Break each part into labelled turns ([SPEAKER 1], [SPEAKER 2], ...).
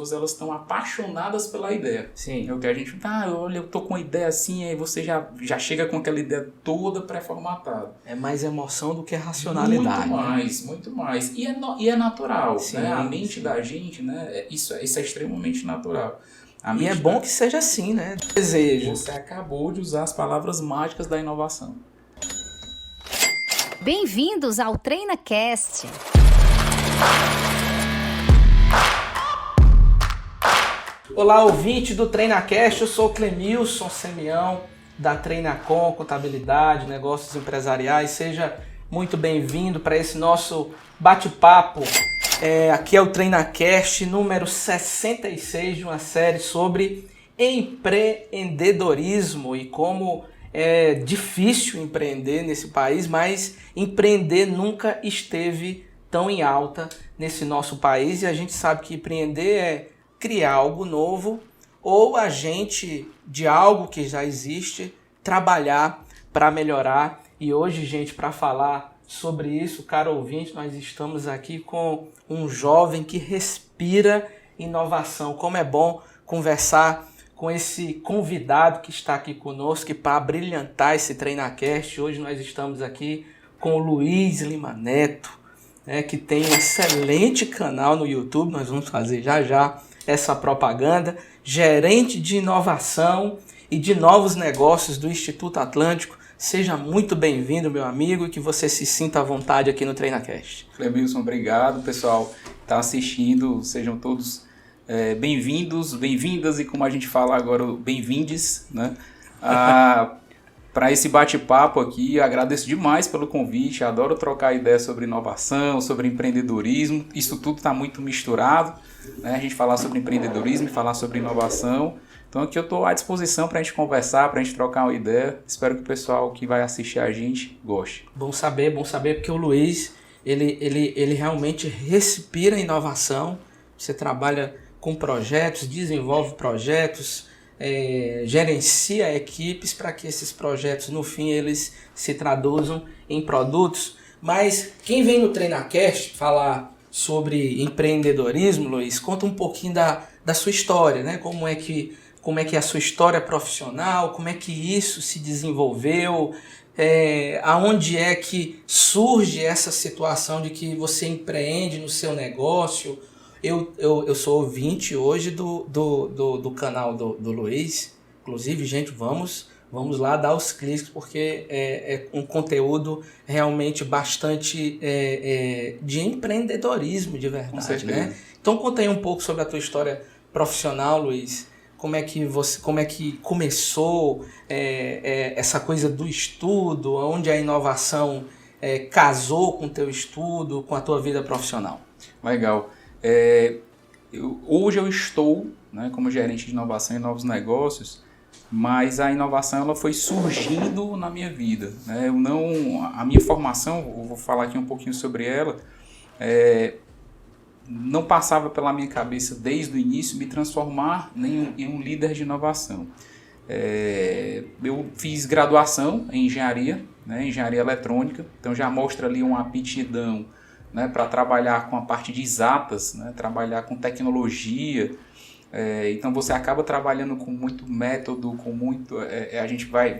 [SPEAKER 1] pessoas elas estão apaixonadas pela ideia.
[SPEAKER 2] Sim.
[SPEAKER 1] É o que a gente olha, eu tô com uma ideia assim, aí você já chega com aquela ideia toda pré-formatada.
[SPEAKER 2] É mais emoção do que racionalidade.
[SPEAKER 1] Muito mais. E é natural,
[SPEAKER 2] Sim,
[SPEAKER 1] né? A mente
[SPEAKER 2] sim.
[SPEAKER 1] da gente, né? Isso é extremamente natural.
[SPEAKER 2] E é bom que seja assim, né? Desejo.
[SPEAKER 1] Você acabou de usar as palavras mágicas da inovação.
[SPEAKER 3] Bem-vindos ao TreinaCast.
[SPEAKER 2] Olá, ouvinte do TreinaCast, eu sou Clemilson Semião, da Treinacom, Contabilidade, Negócios Empresariais. Seja muito bem-vindo para esse nosso bate-papo. Aqui é o TreinaCast número 66 de uma série sobre empreendedorismo e como é difícil empreender nesse país, mas empreender nunca esteve tão em alta nesse nosso país. E a gente sabe que empreender é criar algo novo ou a gente, de algo que já existe, trabalhar para melhorar. E hoje, gente, para falar sobre isso, caro ouvinte, nós estamos aqui com um jovem que respira inovação. Como é bom conversar com esse convidado que está aqui conosco para brilhantar esse TreinaCast. Hoje nós estamos aqui com o Luiz Lima Neto, que tem um excelente canal no YouTube. Nós vamos fazer já essa propaganda. Gerente de inovação e de novos negócios do Instituto Atlântico. Seja muito bem-vindo, meu amigo, e que você se sinta à vontade aqui no TreinaCast.
[SPEAKER 1] Clemilson, obrigado. Pessoal que está assistindo, sejam todos bem-vindos, bem-vindas e, como a gente fala agora, bem-vindes, né? Para esse bate-papo aqui, agradeço demais pelo convite, adoro trocar ideias sobre inovação, sobre empreendedorismo, isso tudo está muito misturado, né? A gente falar sobre empreendedorismo e falar sobre inovação. Então aqui eu estou à disposição para a gente conversar, para a gente trocar uma ideia. Espero que o pessoal que vai assistir a gente goste.
[SPEAKER 2] Bom saber, porque o Luiz, ele realmente respira inovação. Você trabalha com projetos, desenvolve projetos, gerencia equipes para que esses projetos, no fim, eles se traduzam em produtos. Mas quem vem no TreinaCast falar sobre empreendedorismo, Luiz, conta um pouquinho da sua história, né? Como é que é a sua história profissional, como é que isso se desenvolveu, aonde é que surge essa situação de que você empreende no seu negócio. Eu sou ouvinte hoje do canal do Luiz. Inclusive, gente, vamos lá dar os cliques, porque é um conteúdo realmente bastante de empreendedorismo de verdade, né? Então conta aí um pouco sobre a tua história profissional, Luiz. Como é que começou essa coisa do estudo, onde a inovação casou com o teu estudo, com a tua vida profissional?
[SPEAKER 1] Legal. Hoje eu estou, né, como gerente de inovação e novos negócios, mas a inovação ela foi surgindo na minha vida, né? A minha formação, eu vou falar aqui um pouquinho sobre ela, não passava pela minha cabeça desde o início me transformar em um líder de inovação. Eu fiz graduação em engenharia, né, engenharia eletrônica, então já mostra ali uma aptidão, né, para trabalhar com a parte de exatas, né, trabalhar com tecnologia. Então você acaba trabalhando com muito método, com muito, a gente vai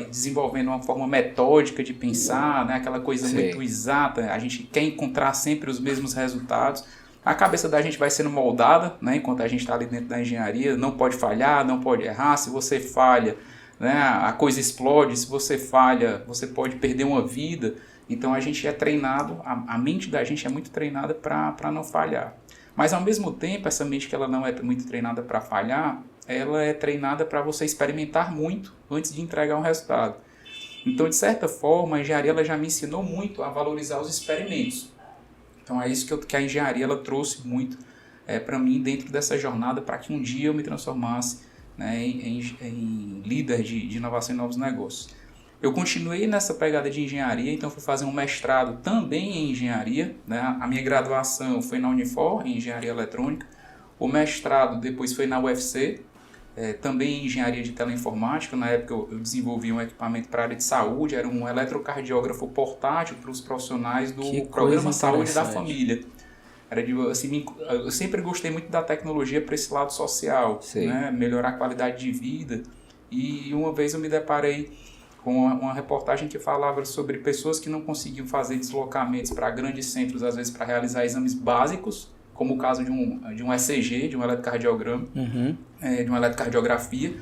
[SPEAKER 1] desenvolvendo uma forma metódica de pensar, né, aquela coisa
[SPEAKER 2] Sim.
[SPEAKER 1] muito exata, a gente quer encontrar sempre os mesmos resultados. A cabeça da gente vai sendo moldada, né, enquanto a gente está ali dentro da engenharia, não pode falhar, não pode errar. Se você falha, né, a coisa explode. Se você falha, você pode perder uma vida. Então a gente é treinado, a mente da gente é muito treinada para não falhar. Mas ao mesmo tempo, essa mente que ela não é muito treinada para falhar, ela é treinada para você experimentar muito antes de entregar um resultado. Então, de certa forma, a engenharia ela já me ensinou muito a valorizar os experimentos. Então é isso que a engenharia ela trouxe muito para mim dentro dessa jornada, para que um dia eu me transformasse, né, em líder de inovação e novos negócios. Eu continuei nessa pegada de engenharia, então fui fazer um mestrado também em engenharia, né? A minha graduação foi na Unifor, em engenharia eletrônica. O mestrado depois foi na UFC, também em engenharia de teleinformática. Na época eu desenvolvi um equipamento para a área de saúde, era um eletrocardiógrafo portátil para os profissionais do Programa Saúde da Família. assim, eu sempre gostei muito da tecnologia para esse lado social, né? Melhorar a qualidade de vida. E uma vez eu me deparei com uma reportagem que falava sobre pessoas que não conseguiam fazer deslocamentos para grandes centros, às vezes para realizar exames básicos, como o caso de um ECG, de um eletrocardiograma, de uma eletrocardiografia,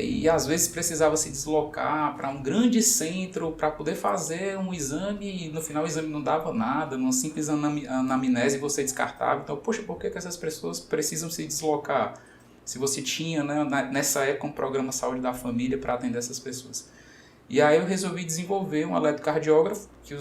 [SPEAKER 1] e às vezes precisava se deslocar para um grande centro para poder fazer um exame e no final o exame não dava nada, numa simples anamnese você descartava. Então, poxa, por que essas pessoas precisam se deslocar? Se você tinha, né, nessa época um programa Saúde da Família para atender essas pessoas. E aí eu resolvi desenvolver um eletrocardiógrafo que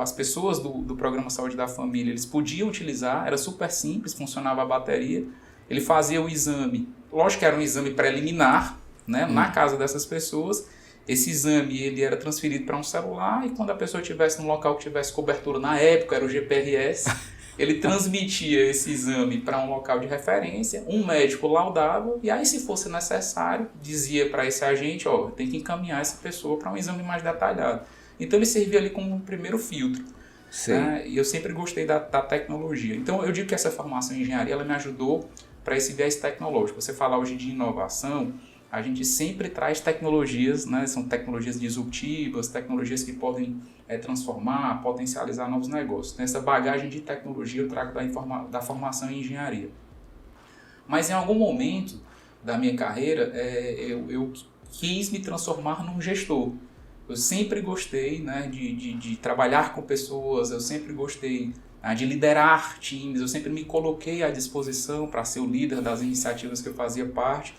[SPEAKER 1] as pessoas do programa Saúde da Família eles podiam utilizar, era super simples, funcionava a bateria. Ele fazia o exame, lógico que era um exame preliminar, né, na casa dessas pessoas. Esse exame ele era transferido para um celular e quando a pessoa estivesse num local que tivesse cobertura, na época era o GPRS, ele transmitia esse exame para um local de referência, um médico laudava e aí se fosse necessário, dizia para esse agente, tem que encaminhar essa pessoa para um exame mais detalhado. Então ele servia ali como um primeiro filtro. E eu sempre gostei da tecnologia. Então eu digo que essa formação em engenharia ela me ajudou para esse viés tecnológico. Você fala hoje de inovação, a gente sempre traz tecnologias, né? São tecnologias disruptivas, tecnologias que podem transformar, potencializar novos negócios. Nessa bagagem de tecnologia eu trago da formação em engenharia. Mas em algum momento da minha carreira, eu quis me transformar num gestor. Eu sempre gostei, né, de trabalhar com pessoas, eu sempre gostei de liderar times, eu sempre me coloquei à disposição para ser o líder das iniciativas que eu fazia parte.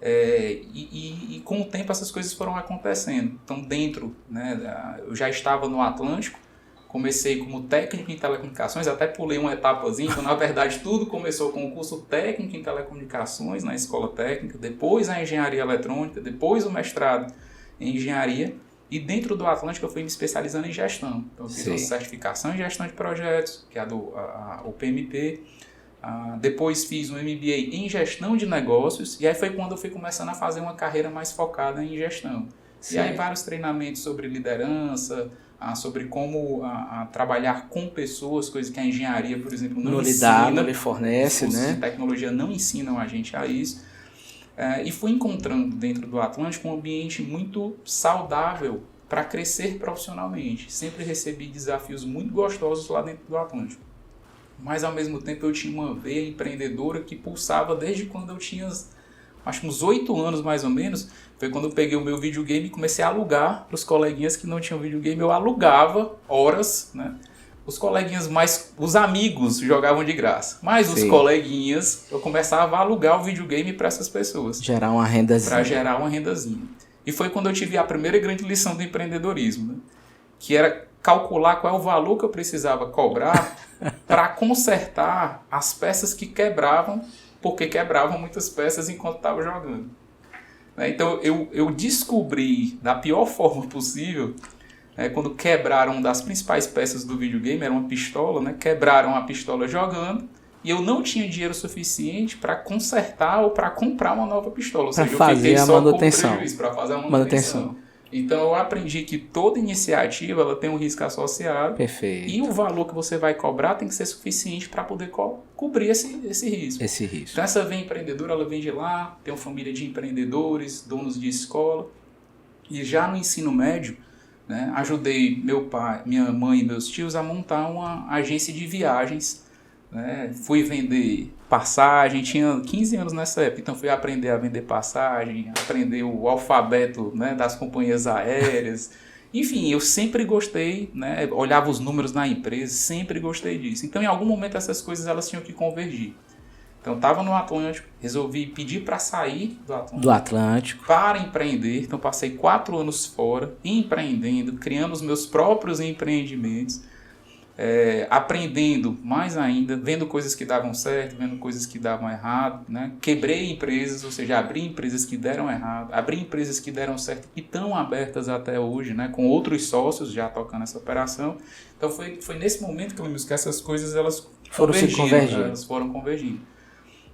[SPEAKER 1] E com o tempo essas coisas foram acontecendo. Então dentro, né, eu já estava no Atlântico, comecei como técnico em telecomunicações, até pulei uma etapazinha, então na verdade tudo começou com o curso técnico em telecomunicações na escola técnica, depois a engenharia eletrônica, depois o mestrado em engenharia, e dentro do Atlântico eu fui me especializando em gestão. Então eu fiz uma certificação em gestão de projetos, que é o PMP. Depois fiz um MBA em gestão de negócios e aí foi quando eu fui começando a fazer uma carreira mais focada em gestão. E aí vários treinamentos sobre liderança, sobre como trabalhar com pessoas, coisas que a engenharia, por exemplo, não ensina.
[SPEAKER 2] Não lhe fornece,
[SPEAKER 1] os cursos
[SPEAKER 2] né?
[SPEAKER 1] de tecnologia não ensinam a gente a isso. E fui encontrando dentro do Atlântico um ambiente muito saudável para crescer profissionalmente. Sempre recebi desafios muito gostosos lá dentro do Atlântico. Mas ao mesmo tempo eu tinha uma veia empreendedora que pulsava desde quando eu tinha, acho que uns 8 anos mais ou menos. Foi quando eu peguei o meu videogame e comecei a alugar para os coleguinhas que não tinham videogame. Eu alugava horas, né? Os amigos jogavam de graça. Mas os coleguinhas, eu começava a alugar o videogame para essas pessoas.
[SPEAKER 2] Gerar uma rendazinha.
[SPEAKER 1] Para gerar uma rendazinha. E foi quando eu tive a primeira grande lição do empreendedorismo, né? Que era calcular qual é o valor que eu precisava cobrar para consertar as peças que quebravam, porque quebravam muitas peças enquanto estava jogando. Então eu descobri da pior forma possível, quando quebraram uma das principais peças do videogame, era uma pistola, né? Quebraram a pistola jogando e eu não tinha dinheiro suficiente para consertar ou para comprar uma nova pistola. Ou seja, eu fiquei só com prejuízo para fazer a manutenção. Então eu aprendi que toda iniciativa ela tem um risco associado.
[SPEAKER 2] Perfeito.
[SPEAKER 1] E o valor que você vai cobrar tem que ser suficiente para poder cobrir esse risco. Então essa veia empreendedora ela vem de lá, tem uma família de empreendedores, donos de escola. E já no ensino médio, né, ajudei meu pai, minha mãe e meus tios a montar uma agência de viagens. Né? Fui vender passagem, tinha 15 anos nessa época, então fui aprender a vender passagem, aprender o alfabeto, né, das companhias aéreas. Enfim, eu sempre gostei, né, olhava os números na empresa, sempre gostei disso. Então, em algum momento, essas coisas elas tinham que convergir. Então, eu estava no Atlântico, resolvi pedir para sair do Atlântico para empreender. Então, passei 4 anos fora, empreendendo, criando os meus próprios empreendimentos. Aprendendo mais ainda, vendo coisas que davam certo, vendo coisas que davam errado, né? Quebrei empresas, ou seja, abri empresas que deram errado, abri empresas que deram certo e estão abertas até hoje, né? Com outros sócios já tocando essa operação. Então foi nesse momento que essas coisas elas foram convergindo.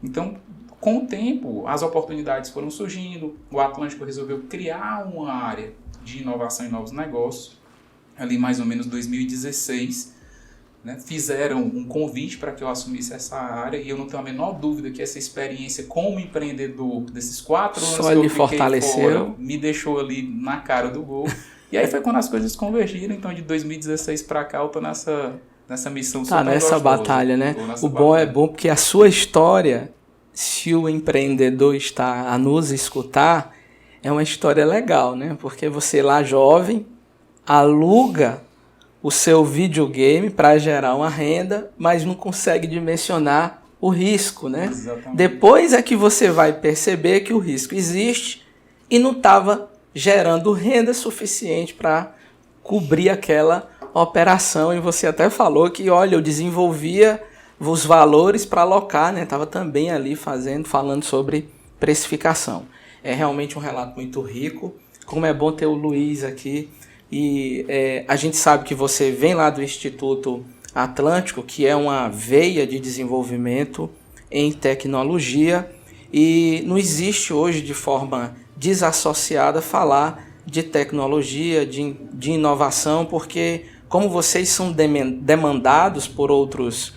[SPEAKER 1] Então, com o tempo, as oportunidades foram surgindo, o Atlântico resolveu criar uma área de inovação e novos negócios, ali mais ou menos 2016, né, fizeram um convite para que eu assumisse essa área e eu não tenho a menor dúvida que essa experiência como empreendedor desses 4 anos
[SPEAKER 2] Só
[SPEAKER 1] que eu
[SPEAKER 2] lhe
[SPEAKER 1] fiquei
[SPEAKER 2] fortaleceu.
[SPEAKER 1] fora, me deixou ali na cara do gol. E aí foi quando as coisas convergiram, então de 2016 para cá eu tô nessa missão super
[SPEAKER 2] nessa
[SPEAKER 1] gostosa.
[SPEAKER 2] batalha, né?
[SPEAKER 1] Nessa
[SPEAKER 2] O bom
[SPEAKER 1] batalha.
[SPEAKER 2] é bom porque a sua história, se o empreendedor está a nos escutar, é uma história legal, né? Porque você lá jovem aluga o seu videogame para gerar uma renda, mas não consegue dimensionar o risco, né?
[SPEAKER 1] Exatamente.
[SPEAKER 2] Depois é que você vai perceber que o risco existe e não estava gerando renda suficiente para cobrir aquela operação. E você até falou que, olha, eu desenvolvia os valores para alocar, né? Estava também ali falando sobre precificação. É realmente um relato muito rico. Como é bom ter o Luiz aqui. E a gente sabe que você vem lá do Instituto Atlântico, que é uma veia de desenvolvimento em tecnologia, e não existe hoje de forma desassociada falar de tecnologia, de inovação, porque como vocês são demandados por outros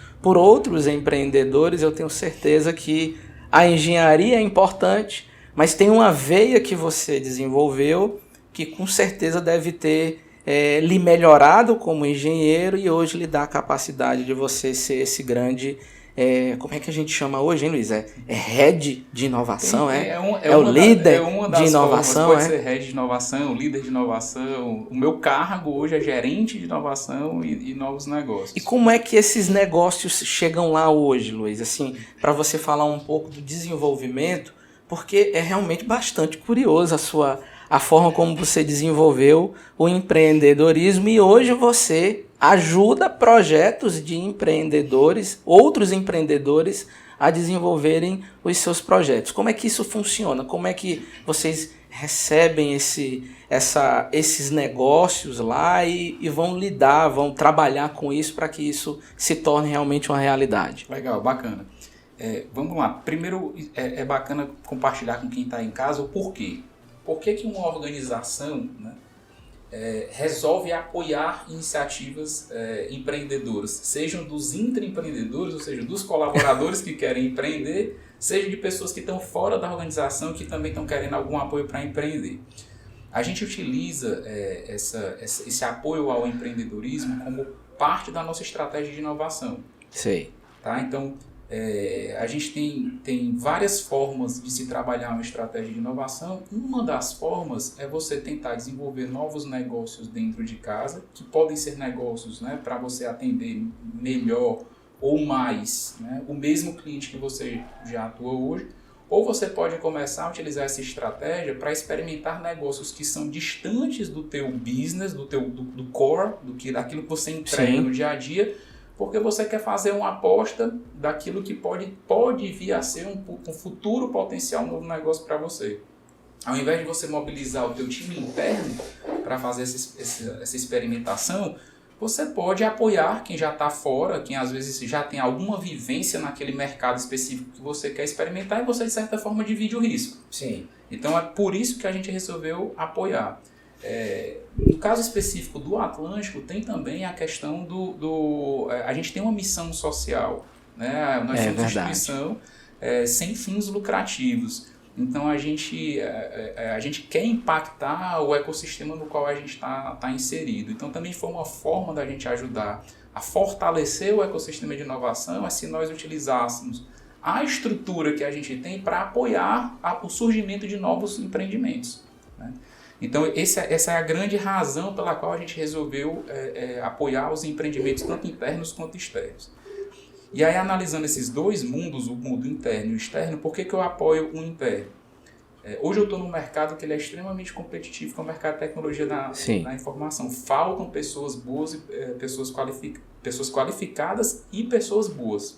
[SPEAKER 2] empreendedores, eu tenho certeza que a engenharia é importante, mas tem uma veia que você desenvolveu que com certeza deve ter lhe melhorado como engenheiro e hoje lhe dá a capacidade de você ser esse grande... como é que a gente chama hoje, hein, Luiz? É head de inovação, é o líder de inovação.
[SPEAKER 1] Pode ser head de inovação, líder de inovação. O meu cargo hoje é gerente de inovação e novos negócios.
[SPEAKER 2] E como é que esses negócios chegam lá hoje, Luiz? Assim, para você falar um pouco do desenvolvimento, porque é realmente bastante curioso a forma como você desenvolveu o empreendedorismo e hoje você ajuda projetos de empreendedores, outros empreendedores, a desenvolverem os seus projetos. Como é que isso funciona? Como é que vocês recebem esses negócios lá e vão trabalhar com isso para que isso se torne realmente uma realidade?
[SPEAKER 1] Legal, bacana. Vamos lá. Primeiro, é bacana compartilhar com quem está em casa o porquê. Por que uma organização, né, resolve apoiar iniciativas empreendedoras, sejam dos intraempreendedores, ou seja, dos colaboradores que querem empreender, seja de pessoas que estão fora da organização que também estão querendo algum apoio para empreender. A gente utiliza esse apoio ao empreendedorismo como parte da nossa estratégia de inovação.
[SPEAKER 2] Sei.
[SPEAKER 1] Tá? Então, a gente tem várias formas de se trabalhar uma estratégia de inovação. Uma das formas é você tentar desenvolver novos negócios dentro de casa, que podem ser negócios, né, para você atender melhor ou mais, né, o mesmo cliente que você já atua hoje. Ou você pode começar a utilizar essa estratégia para experimentar negócios que são distantes do teu business, do core, daquilo que você entrega
[SPEAKER 2] Sim.
[SPEAKER 1] no dia a dia, porque você quer fazer uma aposta daquilo que pode vir a ser um futuro potencial novo negócio para você. Ao invés de você mobilizar o teu time interno para fazer essa experimentação, você pode apoiar quem já está fora, quem às vezes já tem alguma vivência naquele mercado específico que você quer experimentar e você, de certa forma, divide o risco.
[SPEAKER 2] Sim.
[SPEAKER 1] Então é por isso que a gente resolveu apoiar. No caso específico do Atlântico, tem também a questão a gente tem uma missão social, né? Nós somos uma instituição sem fins lucrativos. Então a gente quer impactar o ecossistema no qual a gente está inserido. Então também foi uma forma da gente ajudar a fortalecer o ecossistema de inovação, se nós utilizássemos a estrutura que a gente tem para apoiar o surgimento de novos empreendimentos, né? Então, essa é a grande razão pela qual a gente resolveu apoiar os empreendimentos tanto internos quanto externos. E aí, analisando esses dois mundos, o mundo interno e o externo, por que eu apoio o interno? Hoje eu estou num mercado que ele é extremamente competitivo, que é o mercado de tecnologia da informação. Faltam pessoas boas, pessoas qualificadas e pessoas boas.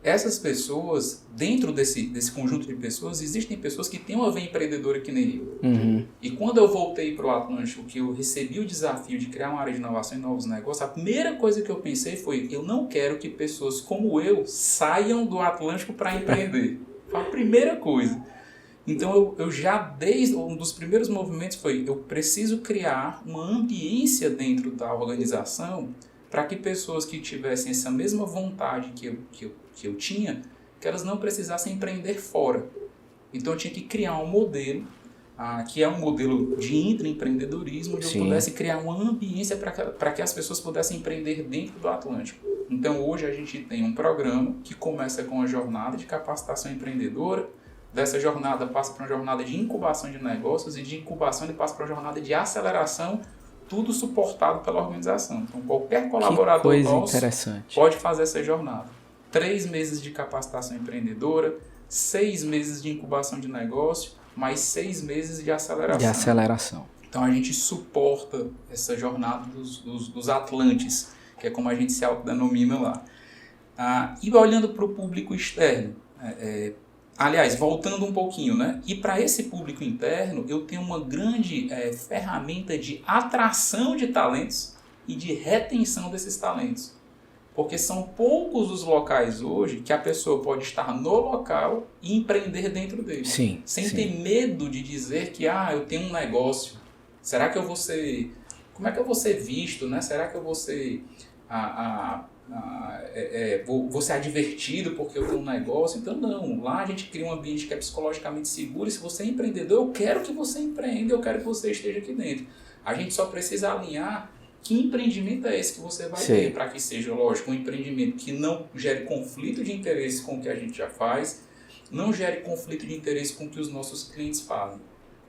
[SPEAKER 1] Essas pessoas, dentro desse conjunto de pessoas, existem pessoas que têm uma veia empreendedora que nem eu.
[SPEAKER 2] Uhum.
[SPEAKER 1] E quando eu voltei para o Atlântico, que eu recebi o desafio de criar uma área de inovação e novos negócios, a primeira coisa que eu pensei foi, eu não quero que pessoas como eu saiam do Atlântico para empreender. Foi a primeira coisa. Então, eu já, desde um dos primeiros movimentos foi, eu preciso criar uma ambiência dentro da organização para que pessoas que tivessem essa mesma vontade que eu tinha, que elas não precisassem empreender fora. Então, eu tinha que criar um modelo, que é um modelo de intraempreendedorismo, onde eu pudesse criar uma ambiência para que as pessoas pudessem empreender dentro do Atlântico. Então, hoje a gente tem um programa que começa com a jornada de capacitação empreendedora. Dessa jornada passa para uma jornada de incubação de negócios e de incubação ele passa para uma jornada de aceleração, tudo suportado pela organização. Então, qualquer colaborador nosso pode fazer essa jornada. 3 meses de capacitação empreendedora, 6 meses de incubação de negócio, mais 6 meses de aceleração. Então, a gente suporta essa jornada dos Atlantes, que é como a gente se autodenomina lá. E olhando para o público externo, aliás, voltando um pouquinho, né? E para esse público interno, eu tenho uma grande ferramenta de atração de talentos e de retenção desses talentos. Porque são poucos os locais hoje que a pessoa pode estar no local e empreender dentro dele. Sem ter medo de dizer que, eu tenho um negócio. Será que eu vou ser... Como é que eu vou ser visto, né? Será que eu vou ser... vou ser advertido porque eu tenho um negócio? Então não, lá a gente cria um ambiente que é psicologicamente seguro e se você é empreendedor, eu quero que você empreenda, eu quero que você esteja aqui dentro. A gente só precisa alinhar que empreendimento é esse que você vai ter, para que seja, lógico, um empreendimento que não gere conflito de interesse com o que a gente já faz, não gere conflito de interesse com o que os nossos clientes fazem.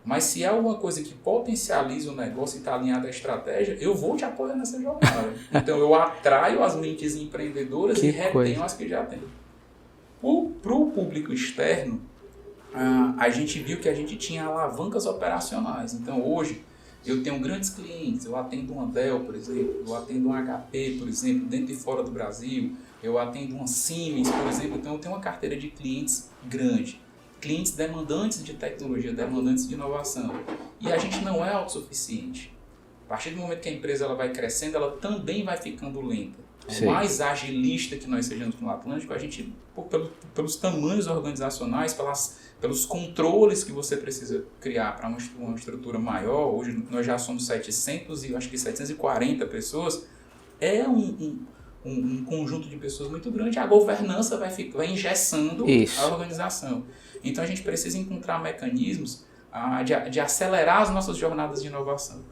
[SPEAKER 1] Mas se é alguma coisa que potencializa o negócio e está alinhada à estratégia, eu vou te apoiar nessa jornada. Então eu atraio as mentes empreendedoras e retenho as que já têm. Para o público externo, a gente viu que a gente tinha alavancas operacionais. Então hoje eu tenho grandes clientes, eu atendo uma Dell, por exemplo, eu atendo um HP, por exemplo, dentro e fora do Brasil, eu atendo uma Siemens, por exemplo, então eu tenho uma carteira de clientes grande. Clientes demandantes de tecnologia, demandantes de inovação. E a gente não é autossuficiente. A partir do momento que a empresa ela vai crescendo, ela também vai ficando lenta. Por mais agilista que nós sejamos no Atlântico, a gente, pelos tamanhos organizacionais, pelos controles que você precisa criar para uma estrutura maior, hoje nós já somos 740 pessoas, é um conjunto de pessoas muito grande, a governança vai engessando a organização. Então a gente precisa encontrar mecanismos de acelerar as nossas jornadas de inovação.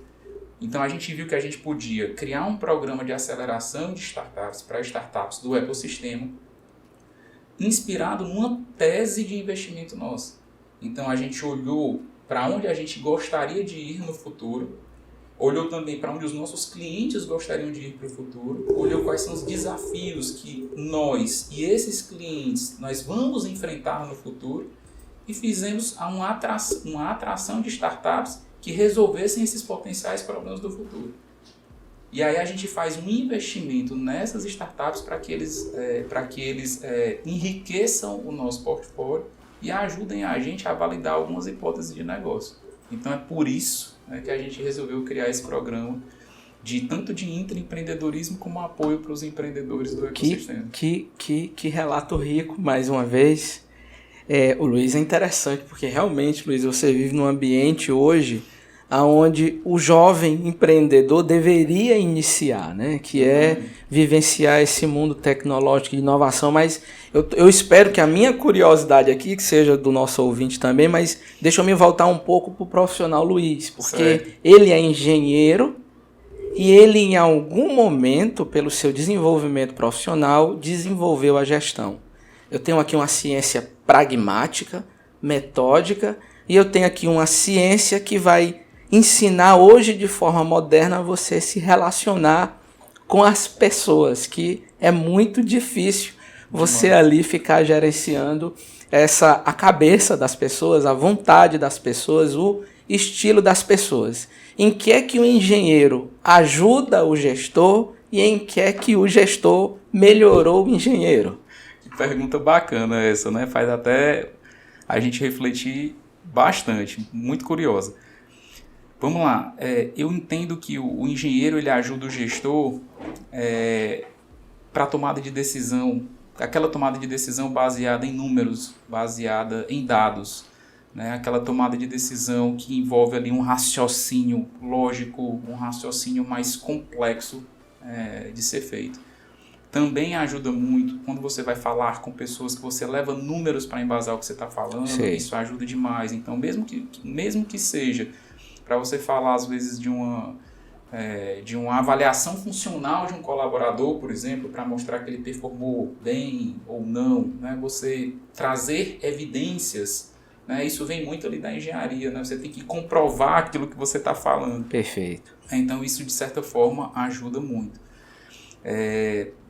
[SPEAKER 1] Então a gente viu que a gente podia criar um programa de aceleração de startups para startups do ecossistema, inspirado numa tese de investimento nossa. Então a gente olhou para onde a gente gostaria de ir no futuro, olhou também para onde os nossos clientes gostariam de ir para o futuro, olhou quais são os desafios que nós e esses clientes nós vamos enfrentar no futuro e fizemos uma atração de startups que resolvessem esses potenciais problemas do futuro. E aí a gente faz um investimento nessas startups para que eles enriqueçam o nosso portfólio e ajudem a gente a validar algumas hipóteses de negócio. Então é por isso que a gente resolveu criar esse programa tanto de intraempreendedorismo como apoio para os empreendedores do ecossistema.
[SPEAKER 2] Que relato rico, mais uma vez. O Luiz, é interessante, porque realmente, Luiz, você vive num ambiente hoje onde o jovem empreendedor deveria iniciar, né? Que é vivenciar esse mundo tecnológico de inovação, mas eu espero que a minha curiosidade aqui, que seja do nosso ouvinte também, mas deixa eu me voltar um pouco para o profissional Luiz, porque ele é engenheiro e ele em algum momento, pelo seu desenvolvimento profissional, desenvolveu a gestão. Eu tenho aqui uma ciência pragmática, metódica, e eu tenho aqui uma ciência que vai ensinar hoje de forma moderna você se relacionar com as pessoas, que é muito difícil você ali ficar gerenciando a cabeça das pessoas, a vontade das pessoas, o estilo das pessoas. Em que é que o engenheiro ajuda o gestor e em que é que o gestor melhorou o engenheiro?
[SPEAKER 1] Que pergunta bacana essa, né? Faz até a gente refletir bastante, muito curiosa. Vamos lá, eu entendo que o engenheiro ele ajuda o gestor para a tomada de decisão, aquela tomada de decisão baseada em números, baseada em dados, né? Aquela tomada de decisão que envolve ali um raciocínio lógico, um raciocínio mais complexo de ser feito. Também ajuda muito quando você vai falar com pessoas que você leva números para embasar o que você está falando.
[SPEAKER 2] Sim.
[SPEAKER 1] Isso ajuda demais. Então, mesmo que seja para você falar, às vezes, de uma avaliação funcional de um colaborador, por exemplo, para mostrar que ele performou bem ou não, né? Você trazer evidências, né? Isso vem muito ali da engenharia, né? Você tem que comprovar aquilo que você está falando.
[SPEAKER 2] Perfeito.
[SPEAKER 1] Então, isso, de certa forma, ajuda muito.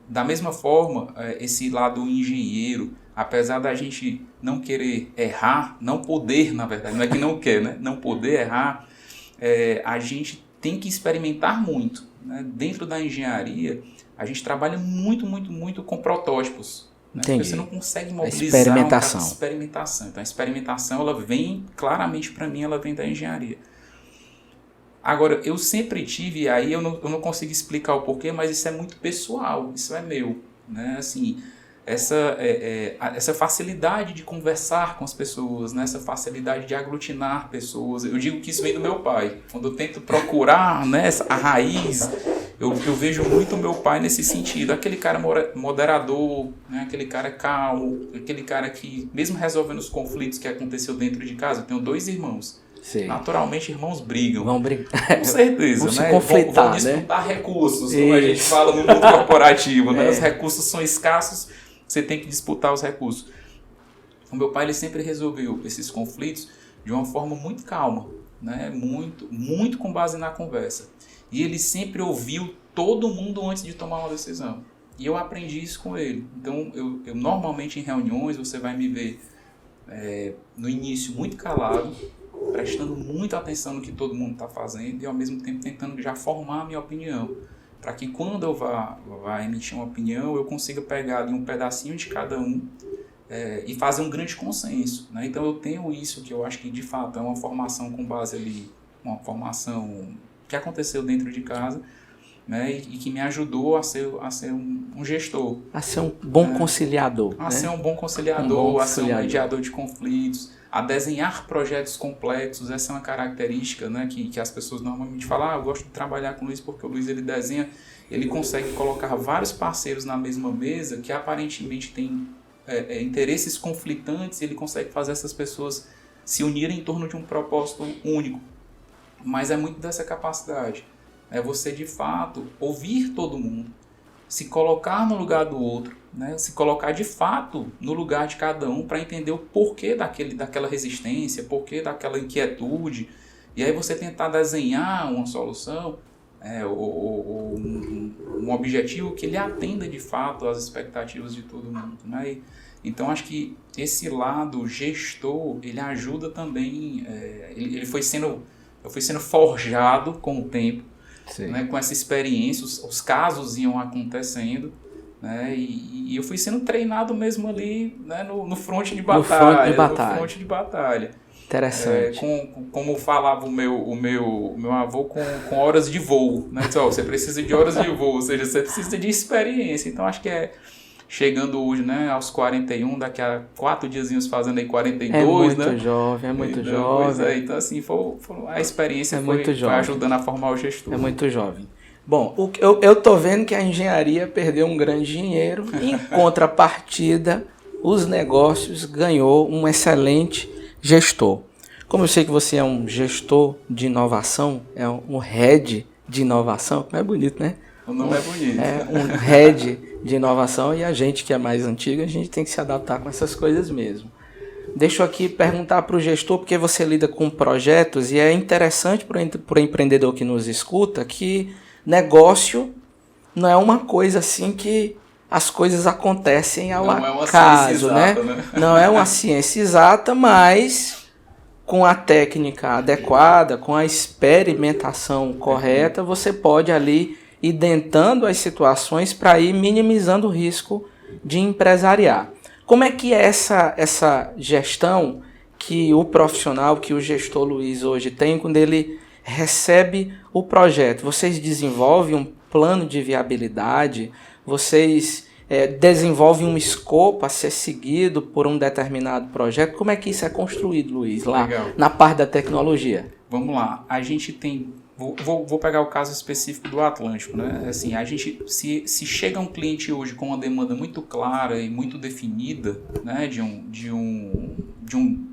[SPEAKER 1] Da mesma forma, esse lado engenheiro, apesar da gente não querer errar, não poder, na verdade, não é que não quer, né? Não poder errar, a gente tem que experimentar muito, né? Dentro da engenharia, a gente trabalha muito, muito, muito com protótipos. Né? Porque você não consegue mobilizar experimentação. Então, a experimentação, ela vem, claramente para mim, ela vem da engenharia. Agora, eu sempre tive, aí eu não consigo explicar o porquê, mas isso é muito pessoal, isso é meu, né? Assim, essa facilidade de conversar com as pessoas, né? Essa facilidade de aglutinar pessoas, eu digo que isso vem do meu pai. Quando eu tento procurar, né, a raiz, eu vejo muito o meu pai nesse sentido, aquele cara moderador, né? Aquele cara calmo, aquele cara que, mesmo resolvendo os conflitos que aconteceu dentro de casa, eu tenho 2 irmãos. Sim. Naturalmente, irmãos brigam.
[SPEAKER 2] Vão brigar.
[SPEAKER 1] Com certeza,
[SPEAKER 2] vão
[SPEAKER 1] né?
[SPEAKER 2] se conflitar,
[SPEAKER 1] vão disputar, né? Recursos,
[SPEAKER 2] Isso.
[SPEAKER 1] Como a gente fala no mundo corporativo, né? Os recursos são escassos, você tem que disputar os recursos. O meu pai, ele sempre resolveu esses conflitos de uma forma muito calma, né? Muito, muito com base na conversa. E ele sempre ouviu todo mundo antes de tomar uma decisão. E eu aprendi isso com ele. Então, eu normalmente em reuniões, você vai me ver no início muito calado, prestando muita atenção no que todo mundo está fazendo e ao mesmo tempo tentando já formar a minha opinião, para que quando eu vá emitir uma opinião, eu consiga pegar ali um pedacinho de cada um e fazer um grande consenso, né? Então eu tenho isso que eu acho que de fato é uma formação com base ali, uma formação que aconteceu dentro de casa, né? E que me ajudou a ser um gestor.
[SPEAKER 2] A ser um bom conciliador.
[SPEAKER 1] A ser um bom conciliador, a ser um mediador de conflitos, a desenhar projetos complexos. Essa é uma característica, né, que as pessoas normalmente falam, eu gosto de trabalhar com o Luiz porque o Luiz ele desenha, ele consegue colocar vários parceiros na mesma mesa que aparentemente têm interesses conflitantes e ele consegue fazer essas pessoas se unirem em torno de um propósito único. Mas é muito dessa capacidade. É você, de fato, ouvir todo mundo, se colocar no lugar do outro, né? Se colocar de fato no lugar de cada um para entender o porquê daquela resistência, porquê daquela inquietude, e aí você tentar desenhar uma solução, ou um objetivo que ele atenda de fato às expectativas de todo mundo, né? Então acho que esse lado gestor, ele ajuda também, eu fui sendo forjado com o tempo, né? Com essa experiência, os casos iam acontecendo, né? E eu fui sendo treinado mesmo ali, né? no fronte de batalha. No fronte de batalha.
[SPEAKER 2] Interessante.
[SPEAKER 1] Como falava o meu avô, com horas de voo, né? Então, você precisa de horas de voo, ou seja, você precisa de experiência. Então acho que chegando hoje, né, aos 41, daqui a 4 diazinhos fazendo aí 42, né?
[SPEAKER 2] É muito jovem.
[SPEAKER 1] Então, assim, a experiência foi ajudando a formar o gestor.
[SPEAKER 2] É muito jovem. Bom, eu tô vendo que a engenharia perdeu um grande dinheiro, em contrapartida, os negócios ganhou um excelente gestor. Como eu sei que você é um gestor de inovação, é um head de inovação, é bonito, né?
[SPEAKER 1] O nome é bonito.
[SPEAKER 2] É um head de inovação e a gente que é mais antigo, a gente tem que se adaptar com essas coisas mesmo. Deixa eu aqui perguntar para o gestor, porque você lida com projetos e é interessante para o empreendedor que nos escuta que negócio não é uma coisa assim que as coisas acontecem ao acaso, né? Não é uma ciência exata, mas com a técnica adequada, com a experimentação correta, você pode ali ir dentando as situações para ir minimizando o risco de empresariar. Como é que é essa gestão que o profissional, que o gestor Luiz hoje tem quando ele recebe o projeto? Vocês desenvolvem um plano de viabilidade? Vocês desenvolve um escopo a ser seguido por um determinado projeto. Como é que isso é construído, Luiz, lá
[SPEAKER 1] Legal.
[SPEAKER 2] na parte da tecnologia?
[SPEAKER 1] Vamos lá, a gente tem... Vou pegar o caso específico do Atlântico, né? Assim, a gente, se chega um cliente hoje com uma demanda muito clara e muito definida, né?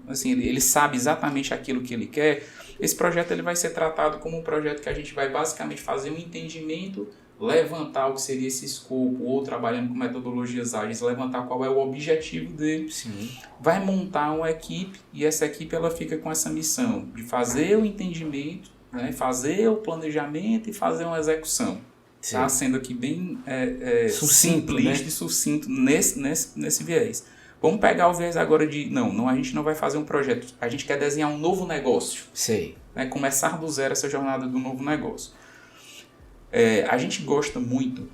[SPEAKER 1] Assim, ele sabe exatamente aquilo que ele quer, esse projeto ele vai ser tratado como um projeto que a gente vai basicamente fazer um entendimento, levantar o que seria esse escopo, ou trabalhando com metodologias ágeis, levantar qual é o objetivo dele.
[SPEAKER 2] Sim.
[SPEAKER 1] Vai montar uma equipe e essa equipe ela fica com essa missão de fazer o entendimento, né, fazer o planejamento e fazer uma execução. Tá? Sendo aqui bem simplista, né? E sucinto nesse viés. Vamos pegar o viés agora de, a gente não vai fazer um projeto, a gente quer desenhar um novo negócio.
[SPEAKER 2] Sei.
[SPEAKER 1] Né, começar do zero essa jornada do novo negócio. A gente gosta muito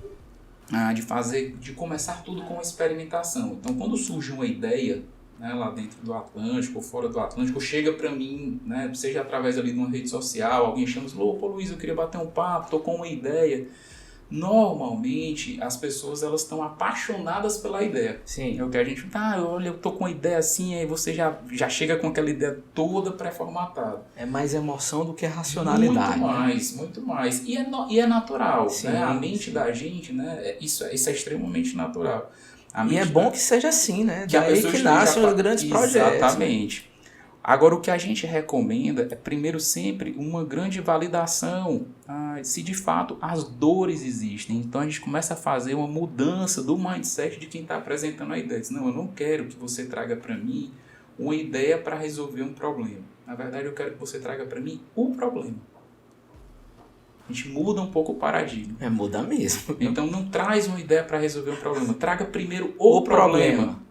[SPEAKER 1] de começar tudo com experimentação. Então, quando surge uma ideia, né, lá dentro do Atlântico ou fora do Atlântico, chega para mim, né, seja através ali de uma rede social, alguém chama e diz, pô, Luiz, eu queria bater um papo, tô com uma ideia. Normalmente, as pessoas elas estão apaixonadas pela ideia.
[SPEAKER 2] Sim.
[SPEAKER 1] É o que a gente olha, eu tô com uma ideia assim, aí você já chega com aquela ideia toda pré-formatada.
[SPEAKER 2] É mais emoção do que racionalidade.
[SPEAKER 1] Muito mais. E é natural.
[SPEAKER 2] Sim,
[SPEAKER 1] né? A mente da gente, né? Isso é extremamente natural.
[SPEAKER 2] E é bom que seja assim, né?
[SPEAKER 1] Que
[SPEAKER 2] daí que nascem os grandes projetos.
[SPEAKER 1] Exatamente. Agora, o que a gente recomenda é, primeiro, sempre uma grande validação, se de fato as dores existem. Então, a gente começa a fazer uma mudança do mindset de quem está apresentando a ideia. Diz, não, eu não quero que você traga para mim uma ideia para resolver um problema. Na verdade, eu quero que você traga para mim o problema. A gente muda um pouco o paradigma.
[SPEAKER 2] Muda mesmo.
[SPEAKER 1] Então, não traz uma ideia para resolver um problema. Traga primeiro o problema.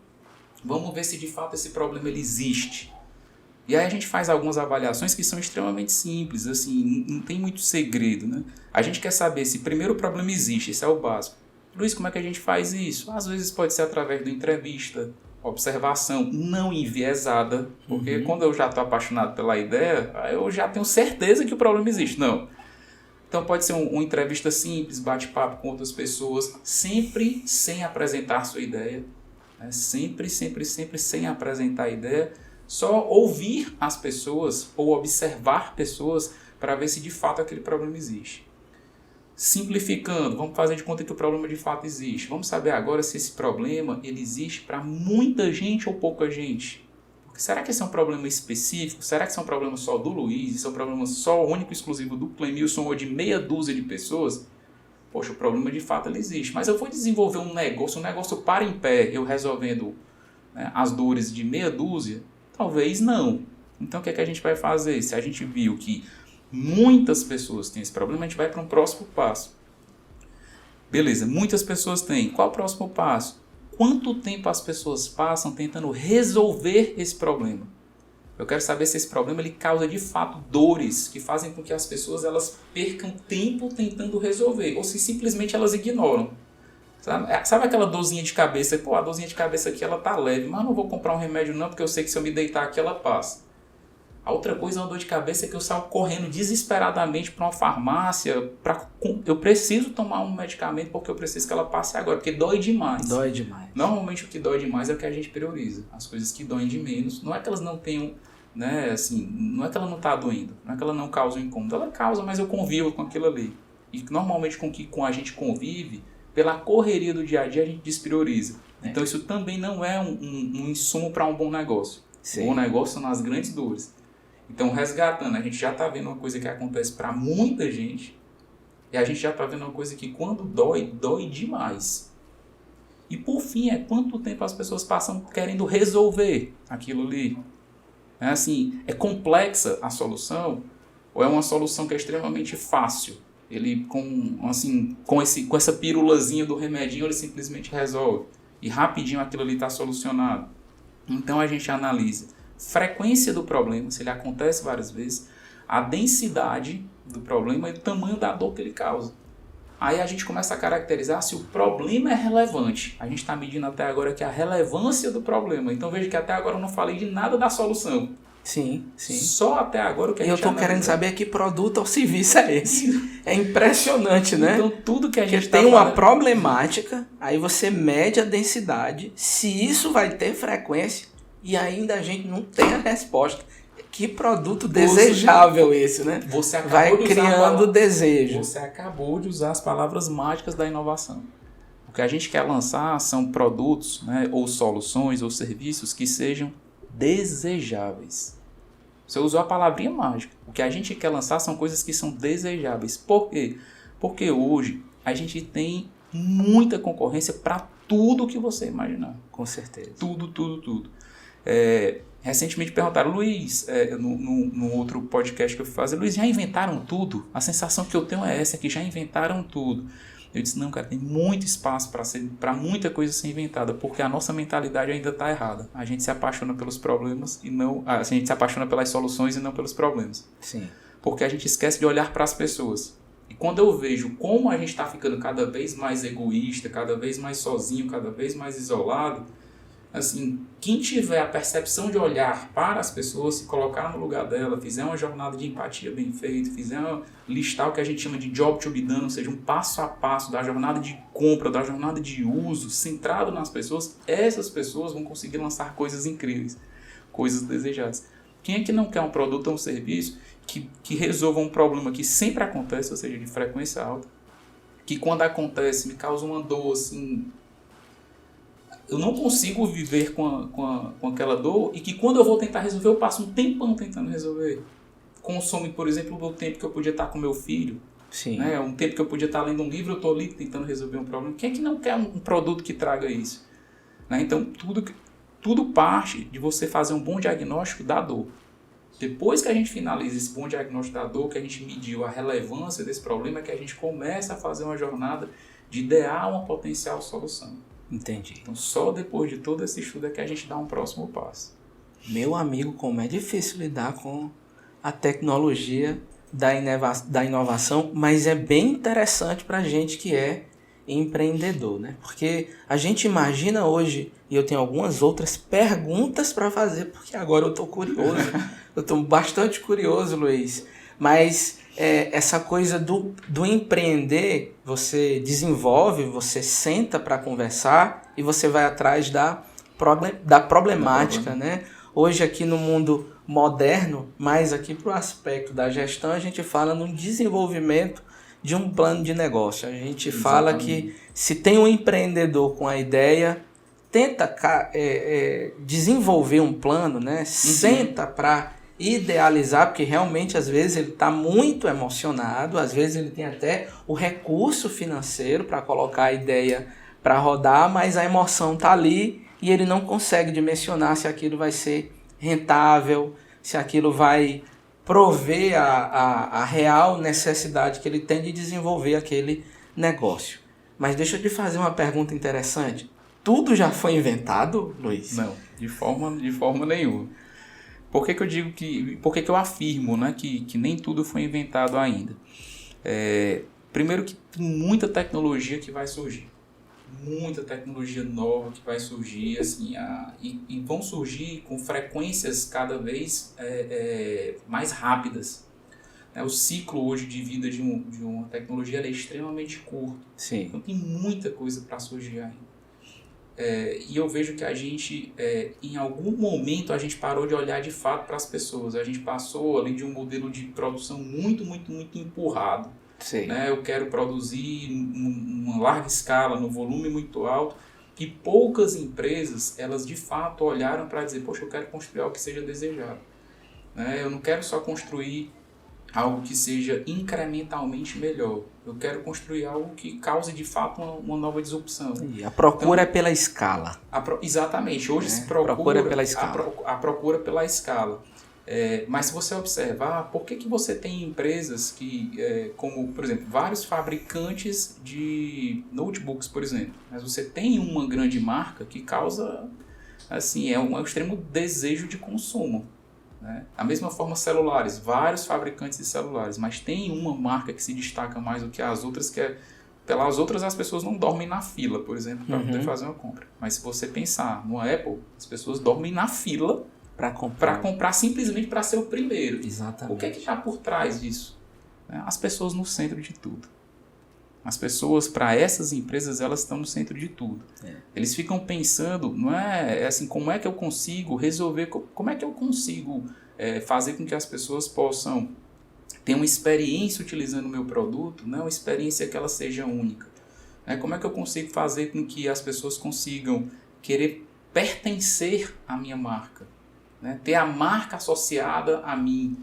[SPEAKER 1] Vamos ver se de fato esse problema ele existe. E aí a gente faz algumas avaliações que são extremamente simples, assim, não tem muito segredo, né? A gente quer saber se primeiro o problema existe, esse é o básico. Luiz, como é que a gente faz isso? Às vezes pode ser através de entrevista, observação não enviesada, porque quando eu já estou apaixonado pela ideia, eu já tenho certeza que o problema existe. Não. Então pode ser uma entrevista simples, bate-papo com outras pessoas, sempre sem apresentar sua ideia, né? Sempre sem apresentar a ideia. Só ouvir as pessoas ou observar pessoas para ver se de fato aquele problema existe. Simplificando, vamos fazer de conta que o problema de fato existe. Vamos saber agora se esse problema ele existe para muita gente ou pouca gente. Porque será que esse é um problema específico? Será que esse é um problema só do Luiz? Esse é um problema só único e exclusivo do Clemilson ou de meia dúzia de pessoas? Poxa, o problema de fato ele existe. Mas eu vou desenvolver um negócio para em pé, eu resolvendo, né, as dores de meia dúzia? Talvez não. Então o que é que a gente vai fazer? Se a gente viu que muitas pessoas têm esse problema, a gente vai para um próximo passo. Beleza, muitas pessoas têm. Qual o próximo passo? Quanto tempo as pessoas passam tentando resolver esse problema? Eu quero saber se esse problema ele causa de fato dores que fazem com que as pessoas elas percam tempo tentando resolver, ou se simplesmente elas ignoram. Sabe aquela dorzinha de cabeça? Pô, a dorzinha de cabeça aqui ela tá leve, mas não vou comprar um remédio não, porque eu sei que se eu me deitar aqui ela passa. A outra coisa é uma dor de cabeça que eu saio correndo desesperadamente para uma farmácia, eu preciso tomar um medicamento porque eu preciso que ela passe agora, porque dói demais.
[SPEAKER 2] Dói demais.
[SPEAKER 1] Normalmente o que dói demais é o que a gente prioriza. As coisas que doem de menos, não é que elas não tenham, né, assim, não é que ela não tá doendo, não é que ela não causa um incômodo, ela causa, mas eu convivo com aquilo ali. E normalmente com a gente convive, pela correria do dia a dia a gente desprioriza. Então isso também não é um insumo para um bom negócio.
[SPEAKER 2] Sim.
[SPEAKER 1] Um bom negócio são as grandes dores. Então resgatando, a gente já está vendo uma coisa que acontece para muita gente e a gente já está vendo uma coisa que quando dói, dói demais. E por fim é quanto tempo as pessoas passam querendo resolver aquilo ali. É assim, é complexa a solução ou é uma solução que é extremamente fácil? Ele com essa pirulazinha do remedinho, ele simplesmente resolve. E rapidinho aquilo ali está solucionado. Então a gente analisa frequência do problema, se ele acontece várias vezes, a densidade do problema e o tamanho da dor que ele causa. Aí a gente começa a caracterizar se o problema é relevante. A gente está medindo até agora aqui a relevância do problema. Então veja que até agora eu não falei de nada da solução.
[SPEAKER 2] Sim, sim.
[SPEAKER 1] Só até agora o que a gente
[SPEAKER 2] eu tô querendo saber que produto ou serviço é esse. É impressionante, né?
[SPEAKER 1] Então tudo que a gente
[SPEAKER 2] tem uma problemática, aí você mede a densidade, se isso vai ter frequência, e ainda a gente não tem a resposta. Que produto desejável esse, né?
[SPEAKER 1] Você acabou
[SPEAKER 2] vai
[SPEAKER 1] de
[SPEAKER 2] criando desejo.
[SPEAKER 1] Você acabou de usar as palavras mágicas da inovação. O que a gente quer lançar são produtos, né, ou soluções ou serviços que sejam desejáveis. Você usou a palavrinha mágica. O que a gente quer lançar são coisas que são desejáveis. Por quê? Porque hoje a gente tem muita concorrência para tudo que você imaginar.
[SPEAKER 2] Com certeza.
[SPEAKER 1] Tudo. Recentemente perguntaram, Luiz, no outro podcast que eu fui fazer, Luiz, já inventaram tudo? A sensação que eu tenho é essa, que já inventaram tudo. Eu disse, não, cara, tem muito espaço para muita coisa ser inventada, porque a nossa mentalidade ainda está errada. A gente se apaixona pelos problemas e não... A gente se apaixona pelas soluções e não pelos problemas.
[SPEAKER 2] Sim.
[SPEAKER 1] Porque a gente esquece de olhar para as pessoas. E quando eu vejo como a gente está ficando cada vez mais egoísta, cada vez mais sozinho, cada vez mais isolado, assim, quem tiver a percepção de olhar para as pessoas, se colocar no lugar dela, fizer uma jornada de empatia bem feita, listar o que a gente chama de job to be done, ou seja, um passo a passo da jornada de compra, da jornada de uso, centrado nas pessoas, essas pessoas vão conseguir lançar coisas incríveis, coisas desejadas. Quem é que não quer um produto ou um serviço que resolva um problema que sempre acontece, ou seja, de frequência alta, que quando acontece me causa uma dor, assim... Eu não consigo viver com aquela dor e que quando eu vou tentar resolver, eu passo um tempão tentando resolver. Consome, por exemplo, o tempo que eu podia estar com meu filho.
[SPEAKER 2] Sim.
[SPEAKER 1] Né? Um tempo que eu podia estar lendo um livro, eu estou ali tentando resolver um problema. Quem é que não quer um produto que traga isso? Né? Então, tudo parte de você fazer um bom diagnóstico da dor. Depois que a gente finaliza esse bom diagnóstico da dor, que a gente mediu a relevância desse problema, é que a gente começa a fazer uma jornada de idear uma potencial solução.
[SPEAKER 2] Entendi.
[SPEAKER 1] Então, só depois de todo esse estudo é que a gente dá um próximo passo.
[SPEAKER 2] Meu amigo, como é difícil lidar com a tecnologia da inovação, mas é bem interessante para a gente que é empreendedor, né? Porque a gente imagina hoje, e eu tenho algumas outras perguntas para fazer, porque agora eu estou curioso. Eu estou bastante curioso, Luiz. Mas essa coisa do empreender, você desenvolve, você senta para conversar e você vai atrás da problemática, né? Hoje aqui no mundo moderno, mais aqui para o aspecto da gestão, a gente fala no desenvolvimento de um plano de negócio. A gente
[SPEAKER 1] Exatamente.
[SPEAKER 2] Fala que se tem um empreendedor com a ideia, tenta desenvolver um plano, né? Senta para idealizar, porque realmente às vezes ele está muito emocionado, às vezes ele tem até o recurso financeiro para colocar a ideia para rodar, mas a emoção está ali e ele não consegue dimensionar se aquilo vai ser rentável, se aquilo vai prover a real necessidade que ele tem de desenvolver aquele negócio. Mas deixa eu te fazer uma pergunta interessante. Tudo já foi inventado, Luiz?
[SPEAKER 1] Não, de forma nenhuma. Por que eu afirmo, né, que nem tudo foi inventado ainda? Primeiro que tem muita tecnologia que vai surgir. Muita tecnologia nova que vai surgir, assim, e vão surgir com frequências cada vez mais rápidas. O ciclo hoje de vida de uma tecnologia é extremamente curto.
[SPEAKER 2] Sim.
[SPEAKER 1] Então tem muita coisa para surgir ainda. E eu vejo que a gente, em algum momento, a gente parou de olhar de fato para as pessoas. A gente passou ali de um modelo de produção muito, muito, muito empurrado.
[SPEAKER 2] Sim.
[SPEAKER 1] Né? Eu quero produzir uma larga escala, num volume muito alto, que poucas empresas, elas de fato olharam para dizer, poxa, eu quero construir algo que seja desejado. Né? Eu não quero só construir algo que seja incrementalmente melhor. Eu quero construir algo que cause de fato uma nova disrupção.
[SPEAKER 2] E a procura é pela escala.
[SPEAKER 1] Exatamente. Hoje se
[SPEAKER 2] procura pela escala.
[SPEAKER 1] A procura pela escala. Mas se você observar, por que você tem empresas que, como, por exemplo, vários fabricantes de notebooks, por exemplo, mas você tem uma grande marca que causa, assim, um extremo desejo de consumo. Né? Da mesma forma, celulares, vários fabricantes de celulares, mas tem uma marca que se destaca mais do que as outras, que pelas outras as pessoas não dormem na fila, por exemplo, para poder fazer uma compra. Mas se você pensar no Apple, as pessoas dormem na fila
[SPEAKER 2] Para
[SPEAKER 1] comprar simplesmente para ser o primeiro.
[SPEAKER 2] Exatamente.
[SPEAKER 1] O que é que está por trás disso? As pessoas no centro de tudo. As pessoas, para essas empresas, elas estão no centro de tudo. Eles ficam pensando, não é assim, como é que eu consigo resolver, como é que eu consigo fazer com que as pessoas possam ter uma experiência utilizando o meu produto, uma experiência que ela seja única. Como é que eu consigo fazer com que as pessoas consigam querer pertencer à minha marca, ter a marca associada a mim.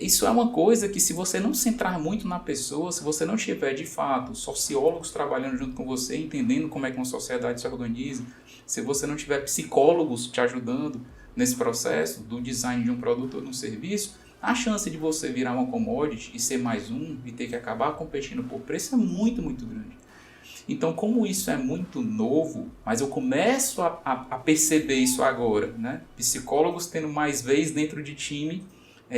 [SPEAKER 1] Isso é uma coisa que, se você não centrar muito na pessoa, se você não tiver, de fato, sociólogos trabalhando junto com você, entendendo como é que uma sociedade se organiza, se você não tiver psicólogos te ajudando nesse processo do design de um produto ou de um serviço, a chance de você virar uma commodity e ser mais um e ter que acabar competindo por preço é muito, muito grande. Então, como isso é muito novo, mas eu começo a perceber isso agora, Psicólogos tendo mais vez dentro de time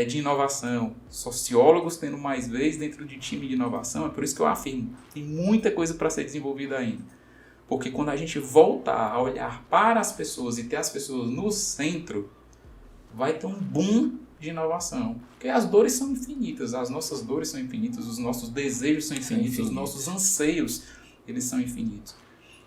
[SPEAKER 1] de inovação, sociólogos tendo mais vez dentro de time de inovação, é por isso que eu afirmo, tem muita coisa para ser desenvolvida ainda. Porque quando a gente voltar a olhar para as pessoas e ter as pessoas no centro, vai ter um boom de inovação. Porque as dores são infinitas, as nossas dores são infinitas, os nossos desejos são infinitos, os nossos anseios, eles são infinitos.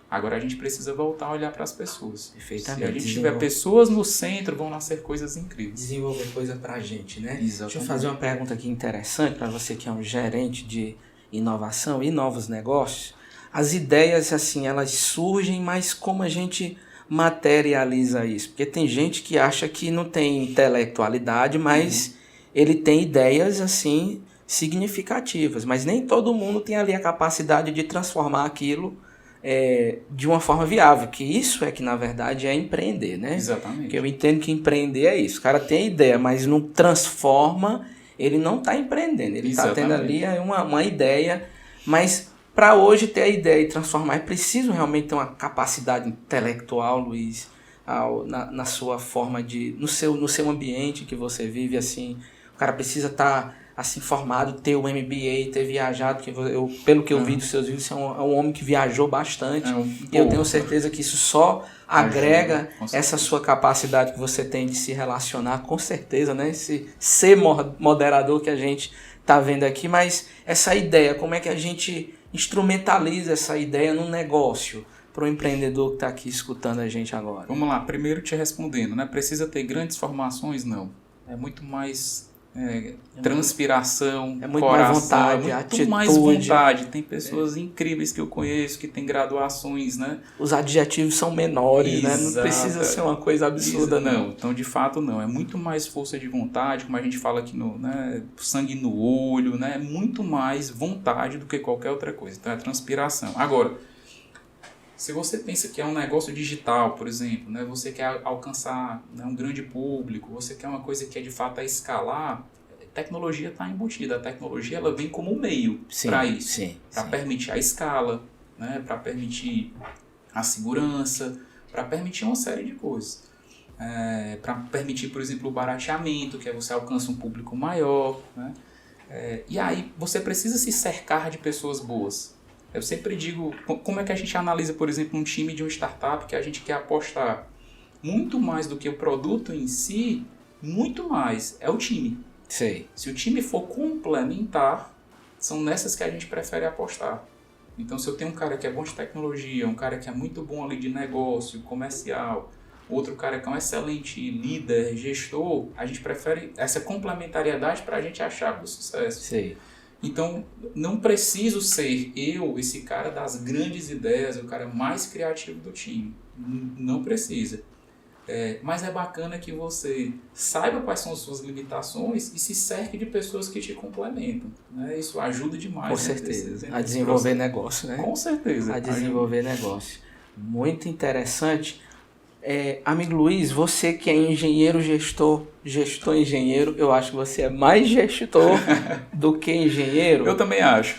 [SPEAKER 1] Agora a gente precisa voltar a olhar para as pessoas.
[SPEAKER 2] Perfeitamente.
[SPEAKER 1] Se a gente tiver pessoas no centro, vão nascer coisas incríveis.
[SPEAKER 2] Desenvolver coisa pra gente, né?
[SPEAKER 1] Exatamente.
[SPEAKER 2] Deixa eu fazer uma pergunta aqui interessante para você que é um gerente de inovação e novos negócios. As ideias, assim, elas surgem, mas como a gente materializa isso? Porque tem gente que acha que não tem intelectualidade, mas ele tem ideias, assim, significativas. Mas nem todo mundo tem ali a capacidade de transformar aquilo de uma forma viável, que isso é que na verdade é empreender, né?
[SPEAKER 1] Exatamente.
[SPEAKER 2] Porque eu entendo que empreender é isso, o cara tem a ideia, mas não transforma, ele não está empreendendo, ele está tendo ali uma ideia, mas para hoje ter a ideia e transformar é preciso realmente ter uma capacidade intelectual, Luiz, na sua forma de, no seu ambiente que você vive, assim, o cara precisa estar assim, formado, ter o MBA, ter viajado, que pelo que eu vi dos seus vídeos, você é um homem que viajou bastante, e eu tenho certeza que isso só agrega essa sua capacidade que você tem de se relacionar, com certeza, né? Esse ser moderador que a gente está vendo aqui, mas essa ideia, como é que a gente instrumentaliza essa ideia num negócio para o empreendedor que está aqui escutando a gente agora?
[SPEAKER 1] Vamos lá, primeiro te respondendo, Precisa ter grandes formações? Não. É muito mais transpiração,
[SPEAKER 2] muito
[SPEAKER 1] coração,
[SPEAKER 2] mais vontade,
[SPEAKER 1] muito
[SPEAKER 2] atitude.
[SPEAKER 1] mais vontade. Tem pessoas incríveis que eu conheço, que têm graduações,
[SPEAKER 2] Os adjetivos são menores,
[SPEAKER 1] Exato.
[SPEAKER 2] Não precisa ser uma coisa absurda, não.
[SPEAKER 1] Então, de fato, não. É muito mais força de vontade, como a gente fala aqui, sangue no olho, É muito mais vontade do que qualquer outra coisa. Então, é transpiração. Agora, se você pensa que é um negócio digital, por exemplo, você quer alcançar um grande público, você quer uma coisa que é de fato a escalar, a tecnologia está embutida. A tecnologia ela vem como um meio para isso, para permitir a escala, para permitir a segurança, para permitir uma série de coisas. Para permitir, por exemplo, o barateamento, que é você alcança um público maior. E aí você precisa se cercar de pessoas boas. Eu sempre digo, como é que a gente analisa, por exemplo, um time de uma startup que a gente quer apostar? Muito mais do que o produto em si, muito mais é o time.
[SPEAKER 2] Sei.
[SPEAKER 1] Se o time for complementar, são nessas que a gente prefere apostar. Então, se eu tenho um cara que é bom de tecnologia, um cara que é muito bom ali de negócio, comercial, outro cara que é um excelente líder, gestor, a gente prefere essa complementariedade para a gente achar o sucesso.
[SPEAKER 2] Sei.
[SPEAKER 1] Então, não preciso ser eu, esse cara das grandes ideias, o cara mais criativo do time. Não precisa. Mas é bacana que você saiba quais são as suas limitações e se cerque de pessoas que te complementam. Isso ajuda demais.
[SPEAKER 2] Com certeza. A desenvolver negócio,
[SPEAKER 1] Com certeza.
[SPEAKER 2] A desenvolver negócio. Muito interessante. Amigo Luiz, você que é engenheiro gestor engenheiro, eu acho que você é mais gestor do que engenheiro.
[SPEAKER 1] Eu também acho.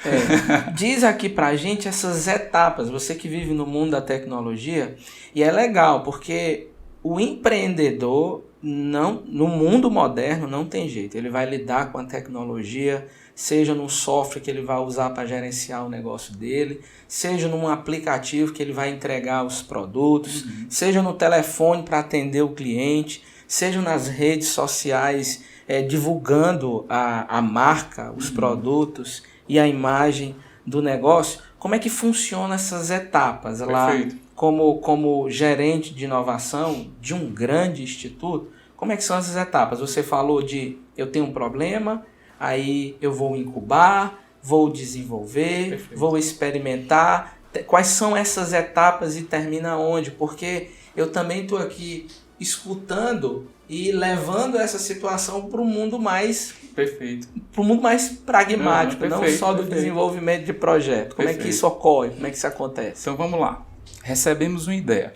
[SPEAKER 2] Diz aqui pra gente essas etapas, você que vive no mundo da tecnologia, e é legal, porque o empreendedor, no mundo moderno, não tem jeito. Ele vai lidar com a tecnologia, seja no software que ele vai usar para gerenciar o negócio dele, seja num aplicativo que ele vai entregar os produtos, seja no telefone para atender o cliente, seja nas redes sociais divulgando a marca, os produtos e a imagem do negócio. Como é que funcionam essas etapas lá como gerente de inovação de um grande instituto? Como é que são essas etapas? Você falou de eu tenho um problema, aí eu vou incubar, vou desenvolver, vou experimentar. Quais são essas etapas e termina onde? Porque eu também estou aqui escutando e levando essa situação para o mundo mais para o mundo mais pragmático, não só do desenvolvimento de projeto. Como é que isso ocorre? Como é que isso acontece?
[SPEAKER 1] Então vamos lá. Recebemos uma ideia,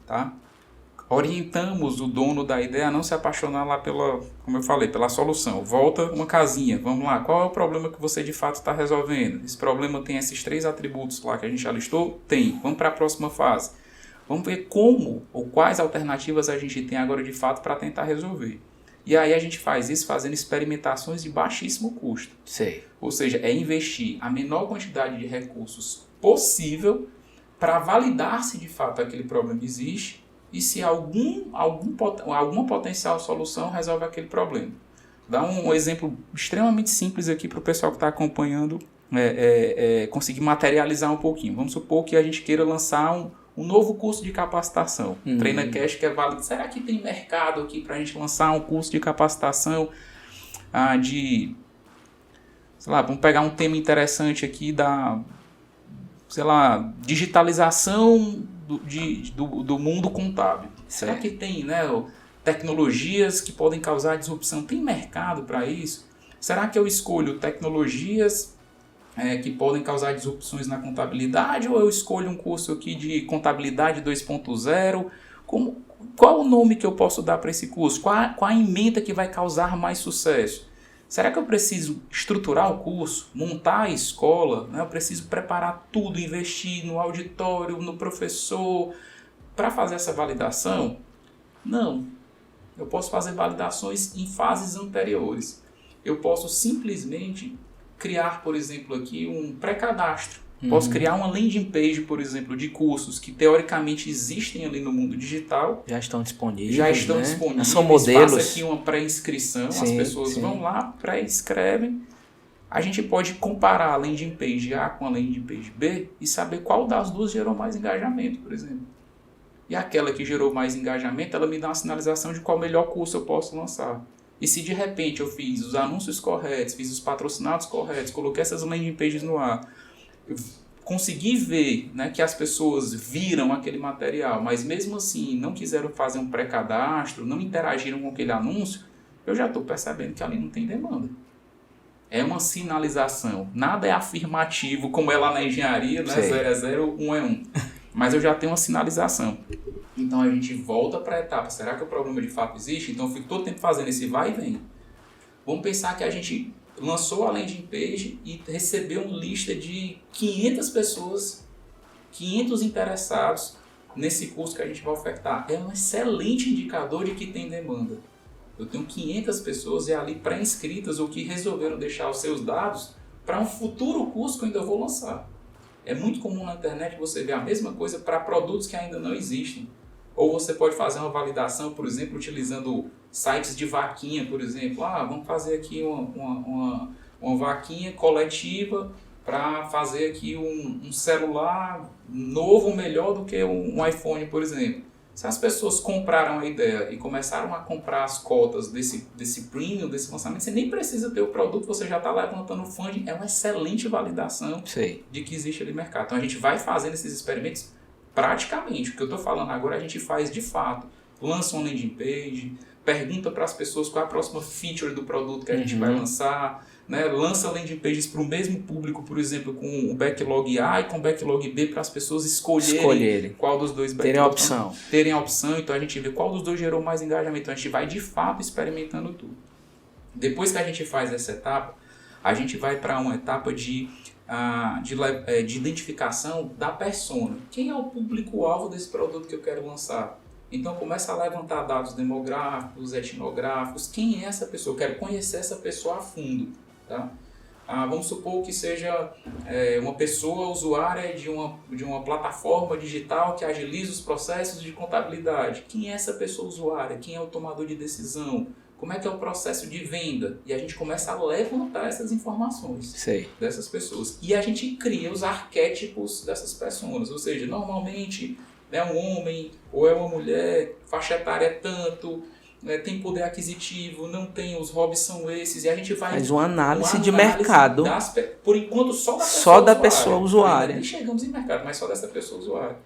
[SPEAKER 1] tá? Orientamos o dono da ideia a não se apaixonar lá pela, como eu falei, pela solução. Volta uma casinha, vamos lá. Qual é o problema que você de fato está resolvendo? Esse problema tem esses 3 atributos lá que a gente já listou? Tem. Vamos para a próxima fase. Vamos ver como ou quais alternativas a gente tem agora de fato para tentar resolver. E aí a gente faz isso fazendo experimentações de baixíssimo custo.
[SPEAKER 2] Sei.
[SPEAKER 1] Ou seja, é investir a menor quantidade de recursos possível para validar se de fato aquele problema existe e se alguma potencial solução resolve aquele problema. Dá um exemplo extremamente simples aqui para o pessoal que está acompanhando conseguir materializar um pouquinho. Vamos supor que a gente queira lançar um novo curso de capacitação. TreinaCast que é válido. Será que tem mercado aqui para a gente lançar um curso de capacitação sei lá, vamos pegar um tema interessante aqui da, sei lá, digitalização do mundo contábil. Será que tem, tecnologias que podem causar disrupção? Tem mercado para isso? Será que eu escolho tecnologias que podem causar disrupções na contabilidade ou eu escolho um curso aqui de contabilidade 2.0? Qual o nome que eu posso dar para esse curso? Qual a ementa que vai causar mais sucesso? Será que eu preciso estruturar o curso, montar a escola? Eu preciso preparar tudo, investir no auditório, no professor, para fazer essa validação? Não. Eu posso fazer validações em fases anteriores. Eu posso simplesmente criar, por exemplo, aqui um pré-cadastro. Posso criar uma landing page, por exemplo, de cursos que teoricamente existem ali no mundo digital.
[SPEAKER 2] Já estão disponíveis.
[SPEAKER 1] São
[SPEAKER 2] modelos.
[SPEAKER 1] Faço aqui uma pré-inscrição, as pessoas vão lá, pré-inscrevem. A gente pode comparar a landing page A com a landing page B e saber qual das duas gerou mais engajamento, por exemplo. E aquela que gerou mais engajamento, ela me dá uma sinalização de qual melhor curso eu posso lançar. E se de repente eu fiz os anúncios corretos, fiz os patrocinados corretos, coloquei essas landing pages no ar, eu consegui ver, que as pessoas viram aquele material, mas mesmo assim não quiseram fazer um pré-cadastro, não interagiram com aquele anúncio, eu já estou percebendo que ali não tem demanda. É uma sinalização. Nada é afirmativo, como é lá na engenharia, 0 é 0, 1 é 1. Mas eu já tenho uma sinalização. Então a gente volta para a etapa. Será que o problema de fato existe? Então eu fico todo tempo fazendo esse vai e vem. Vamos pensar que a gente lançou a landing page e recebeu uma lista de 500 pessoas, 500 interessados nesse curso que a gente vai ofertar. É um excelente indicador de que tem demanda. Eu tenho 500 pessoas ali pré-inscritas ou que resolveram deixar os seus dados para um futuro curso que eu ainda vou lançar. É muito comum na internet você ver a mesma coisa para produtos que ainda não existem. Ou você pode fazer uma validação, por exemplo, utilizando sites de vaquinha, por exemplo. Vamos fazer aqui uma vaquinha coletiva para fazer aqui um celular novo, melhor do que um iPhone, por exemplo. Se as pessoas compraram a ideia e começaram a comprar as cotas desse premium, desse lançamento, você nem precisa ter o produto, você já está levantando funding. É uma excelente validação de que existe ali mercado. Então a gente vai fazendo esses experimentos praticamente. O que eu estou falando agora a gente faz de fato. Lança uma landing page, pergunta para as pessoas qual é a próxima feature do produto que a gente vai lançar, lança landing pages para o mesmo público, por exemplo, com o backlog A e com o backlog B para as pessoas escolherem qual dos dois backlogs. Terem a opção. Então a gente vê qual dos dois gerou mais engajamento. Então a gente vai de fato experimentando tudo. Depois que a gente faz essa etapa, a gente vai para uma etapa de identificação da persona. Quem é o público-alvo desse produto que eu quero lançar? Então começa a levantar dados demográficos, etnográficos, quem é essa pessoa? Eu quero conhecer essa pessoa a fundo, tá? Vamos supor que seja uma pessoa usuária de uma plataforma digital que agiliza os processos de contabilidade. Quem é essa pessoa usuária? Quem é o tomador de decisão? Como é que é o processo de venda? E a gente começa a levantar essas informações dessas pessoas. E a gente cria os arquétipos dessas pessoas. Ou seja, normalmente é um homem ou é uma mulher, faixa etária é tanto, tem poder aquisitivo, não tem, os hobbies são esses. E a gente vai...
[SPEAKER 2] Faz uma análise de mercado.
[SPEAKER 1] Por enquanto, só da pessoa
[SPEAKER 2] só
[SPEAKER 1] usuária.
[SPEAKER 2] da pessoa usuária.
[SPEAKER 1] Ainda nem chegamos em mercado, mas só dessa pessoa usuária.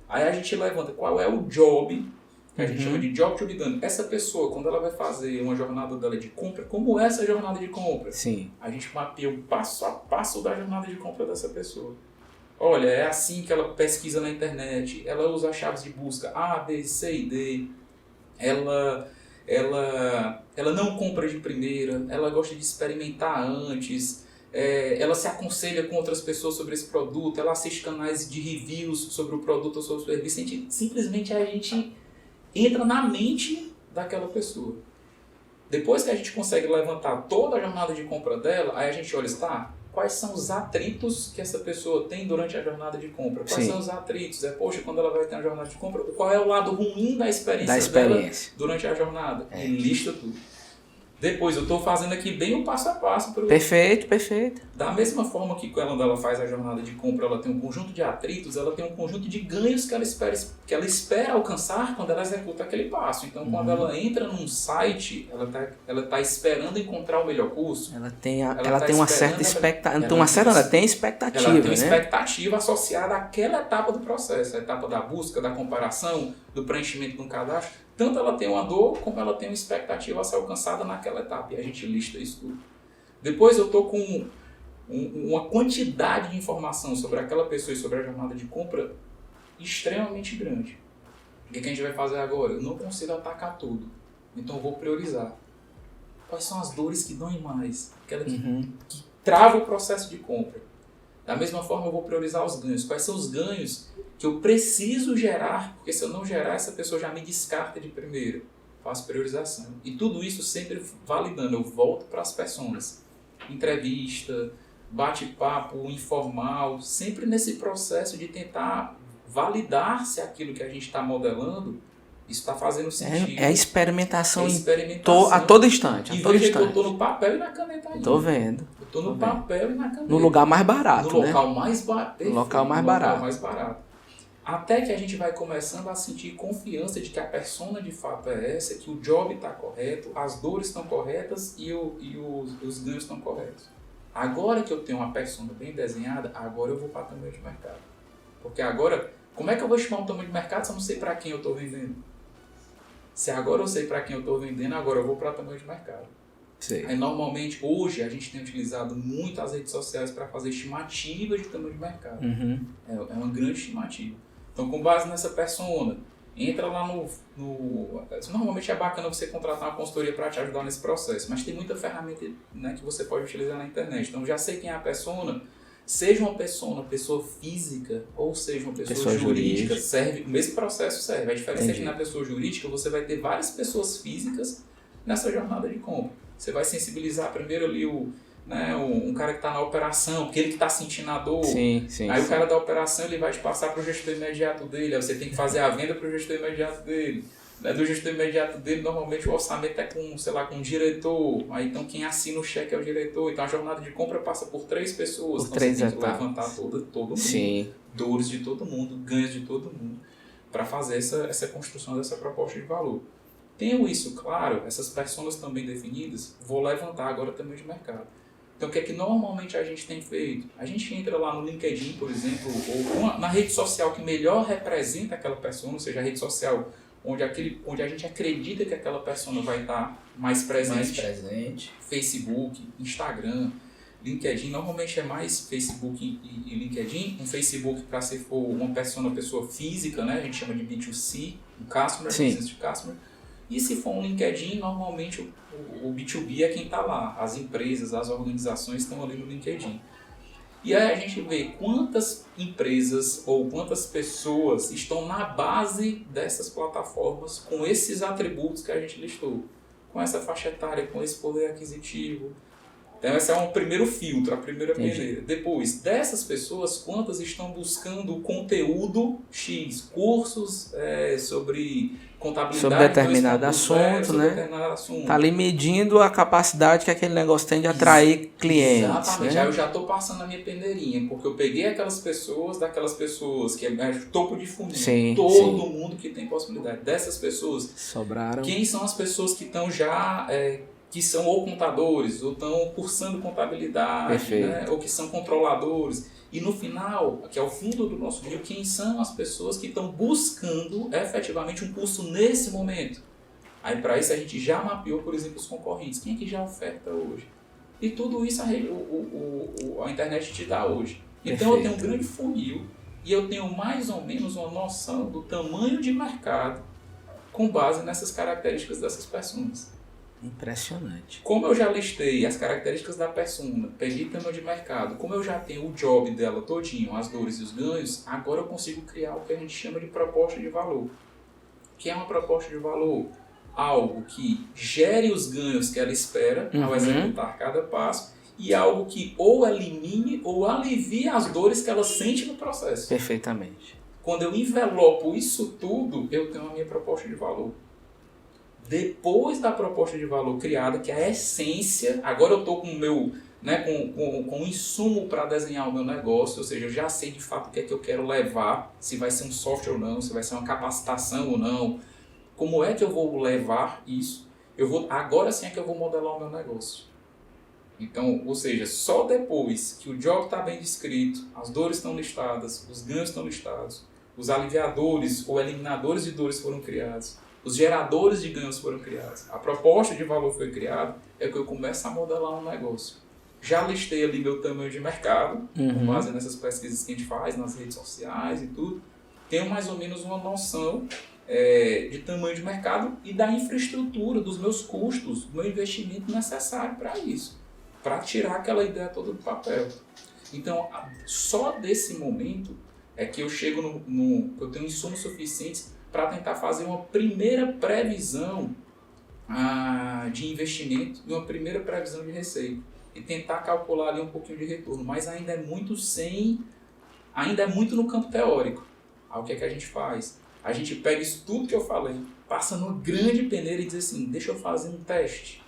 [SPEAKER 1] Aí a gente levanta qual é o job, que a gente chama de job to be done. Essa pessoa, quando ela vai fazer uma jornada dela de compra, como é essa jornada de compra?
[SPEAKER 2] Sim.
[SPEAKER 1] A gente mapeia o passo a passo da jornada de compra dessa pessoa. Olha, é assim que ela pesquisa na internet, ela usa chaves de busca A, B, C e D, ela não compra de primeira, ela gosta de experimentar antes, ela se aconselha com outras pessoas sobre esse produto, ela assiste canais de reviews sobre o produto ou sobre o serviço. Simplesmente a gente entra na mente daquela pessoa. Depois que a gente consegue levantar toda a jornada de compra dela, aí a gente olha, quais são os atritos que essa pessoa tem durante a jornada de compra? Quais são os atritos? Poxa, quando ela vai ter uma jornada de compra, qual é o lado ruim da experiência dela durante a jornada? E lista tudo. Depois, eu estou fazendo aqui bem o passo a passo.
[SPEAKER 2] Perfeito.
[SPEAKER 1] Da mesma forma que quando ela faz a jornada de compra, ela tem um conjunto de atritos, ela tem um conjunto de ganhos que ela espera alcançar quando ela executa aquele passo. Então, quando ela entra num site, ela está esperando encontrar o melhor curso.
[SPEAKER 2] Ela tem uma certa expectativa. Ela tem expectativa,
[SPEAKER 1] Ela tem expectativa associada àquela etapa do processo. A etapa da busca, da comparação, do preenchimento de um cadastro. Tanto ela tem uma dor, como ela tem uma expectativa a ser alcançada naquela etapa. E a gente lista isso tudo. Depois eu estou com uma quantidade de informação sobre aquela pessoa e sobre a jornada de compra extremamente grande. O que a gente vai fazer agora? Eu não consigo atacar tudo. Então eu vou priorizar. Quais são as dores que doem mais? Aquela que trava o processo de compra. Da mesma forma eu vou priorizar os ganhos. Quais são os ganhos que eu preciso gerar? Porque se eu não gerar, essa pessoa já me descarta de primeira. Faço priorização. E tudo isso sempre validando. Eu volto para as personas. Entrevista, bate-papo informal, sempre nesse processo de tentar validar se aquilo que a gente está modelando isso está fazendo sentido.
[SPEAKER 2] É experimentação, a todo instante.
[SPEAKER 1] E veja que eu estou no papel e na caneta ainda.
[SPEAKER 2] Estou vendo.
[SPEAKER 1] Eu estou no papel e na caneta.
[SPEAKER 2] No lugar mais barato,
[SPEAKER 1] no local mais barato.
[SPEAKER 2] No local mais barato.
[SPEAKER 1] Até que a gente vai começando a sentir confiança de que a persona de fato é essa, que o job está correto, as dores estão corretas e os ganhos estão corretos. Agora que eu tenho uma persona bem desenhada, agora eu vou para tamanho de mercado. Porque agora, como é que eu vou estimar um tamanho de mercado se eu não sei para quem eu estou vendendo? Se agora eu sei para quem eu estou vendendo, agora eu vou para tamanho de mercado.
[SPEAKER 2] Sim.
[SPEAKER 1] Aí, normalmente, hoje, a gente tem utilizado muito as redes sociais para fazer estimativa de tamanho de mercado. É uma grande estimativa. Então, com base nessa persona, entra lá normalmente é bacana você contratar uma consultoria para te ajudar nesse processo, mas tem muita ferramenta, né, que você pode utilizar na internet. Então, já sei quem é a persona, seja uma pessoa física, ou seja uma pessoa jurídica, serve, o mesmo processo serve. A diferença é que na pessoa jurídica você vai ter várias pessoas físicas nessa jornada de compra. Você vai sensibilizar primeiro ali um cara que está na operação, aquele que está sentindo a dor.
[SPEAKER 2] Sim,
[SPEAKER 1] aí o cara da operação ele vai te passar para o gestor imediato dele, aí você tem que fazer a venda para o gestor imediato dele. Do gestor imediato dele, normalmente o orçamento é com um diretor, aí então quem assina o cheque é o diretor, então a jornada de compra passa por 3 pessoas, então você tem que levantar todo mundo,
[SPEAKER 2] Sim.
[SPEAKER 1] dores de todo mundo, ganhos de todo mundo, para fazer essa construção dessa proposta de valor. Tenho isso claro, essas personas também definidas, vou levantar agora também de mercado. Então o que é que normalmente a gente tem feito? A gente entra lá no LinkedIn, por exemplo, ou na rede social que melhor representa aquela pessoa, ou seja, a rede social onde a gente acredita que aquela pessoa vai estar mais presente. Facebook, Instagram, LinkedIn, normalmente é mais Facebook e LinkedIn. Um Facebook para se for uma pessoa física, né? A gente chama de B2C, um customer, business de customer. E se for um LinkedIn, normalmente o B2B é quem está lá. As empresas, as organizações estão ali no LinkedIn. E aí a gente vê quantas empresas ou quantas pessoas estão na base dessas plataformas com esses atributos que a gente listou. Com essa faixa etária, com esse poder aquisitivo. Então esse é um primeiro filtro, a primeira peneira. Depois, dessas pessoas, quantas estão buscando conteúdo X, cursos sobre contabilidade,
[SPEAKER 2] sobre determinado assunto, né? Tá ali medindo a capacidade que aquele negócio tem de atrair clientes.
[SPEAKER 1] Exatamente.
[SPEAKER 2] Né?
[SPEAKER 1] Aí eu já estou passando a minha peneirinha, porque eu peguei daquelas pessoas que é topo de funil, todo mundo que tem possibilidade. Dessas pessoas,
[SPEAKER 2] sobraram.
[SPEAKER 1] Quem são as pessoas que estão já... que são ou contadores, ou estão cursando contabilidade, né? Ou que são controladores. E no final, que é o fundo do nosso vídeo, quem são as pessoas que estão buscando efetivamente um curso nesse momento. Aí para isso a gente já mapeou, por exemplo, os concorrentes. Quem é que já oferta hoje? E tudo isso a internet te dá hoje. Então eu tenho um grande funil e eu tenho mais ou menos uma noção do tamanho de mercado com base nessas características dessas personas.
[SPEAKER 2] Impressionante.
[SPEAKER 1] Como eu já listei as características da persona, peguei tamanho de mercado, como eu já tenho o job dela todinho, as dores e os ganhos, agora eu consigo criar o que a gente chama de proposta de valor. O que é uma proposta de valor? Algo que gere os ganhos que ela espera ao executar cada passo e algo que ou elimine ou alivie as dores que ela sente no processo.
[SPEAKER 2] Perfeitamente.
[SPEAKER 1] Quando eu envelopo isso tudo, eu tenho a minha proposta de valor. Depois da proposta de valor criada, que é a essência, agora eu estou com o meu, né, com o insumo para desenhar o meu negócio, ou seja, eu já sei de fato o que é que eu quero levar, se vai ser um software ou não, se vai ser uma capacitação ou não, como é que eu vou levar isso, agora sim é que eu vou modelar o meu negócio. Então, ou seja, só depois que o job está bem descrito, as dores estão listadas, os ganhos estão listados, os aliviadores ou eliminadores de dores foram criados, os geradores de ganhos foram criados, a proposta de valor foi criada, é que eu começo a modelar um negócio. Já listei ali meu tamanho de mercado, com base nessas pesquisas que a gente faz nas redes sociais e tudo. Tenho mais ou menos uma noção de tamanho de mercado e da infraestrutura, dos meus custos, do meu investimento necessário para isso, para tirar aquela ideia toda do papel. Então, só desse momento é que eu chego eu tenho insumos suficientes para tentar fazer uma primeira previsão de investimento e uma primeira previsão de receita. E tentar calcular ali um pouquinho de retorno. Mas ainda é muito no campo teórico. Aí o que é que a gente faz? A gente pega isso tudo que eu falei, passa numa grande peneira e diz assim, deixa eu fazer um teste.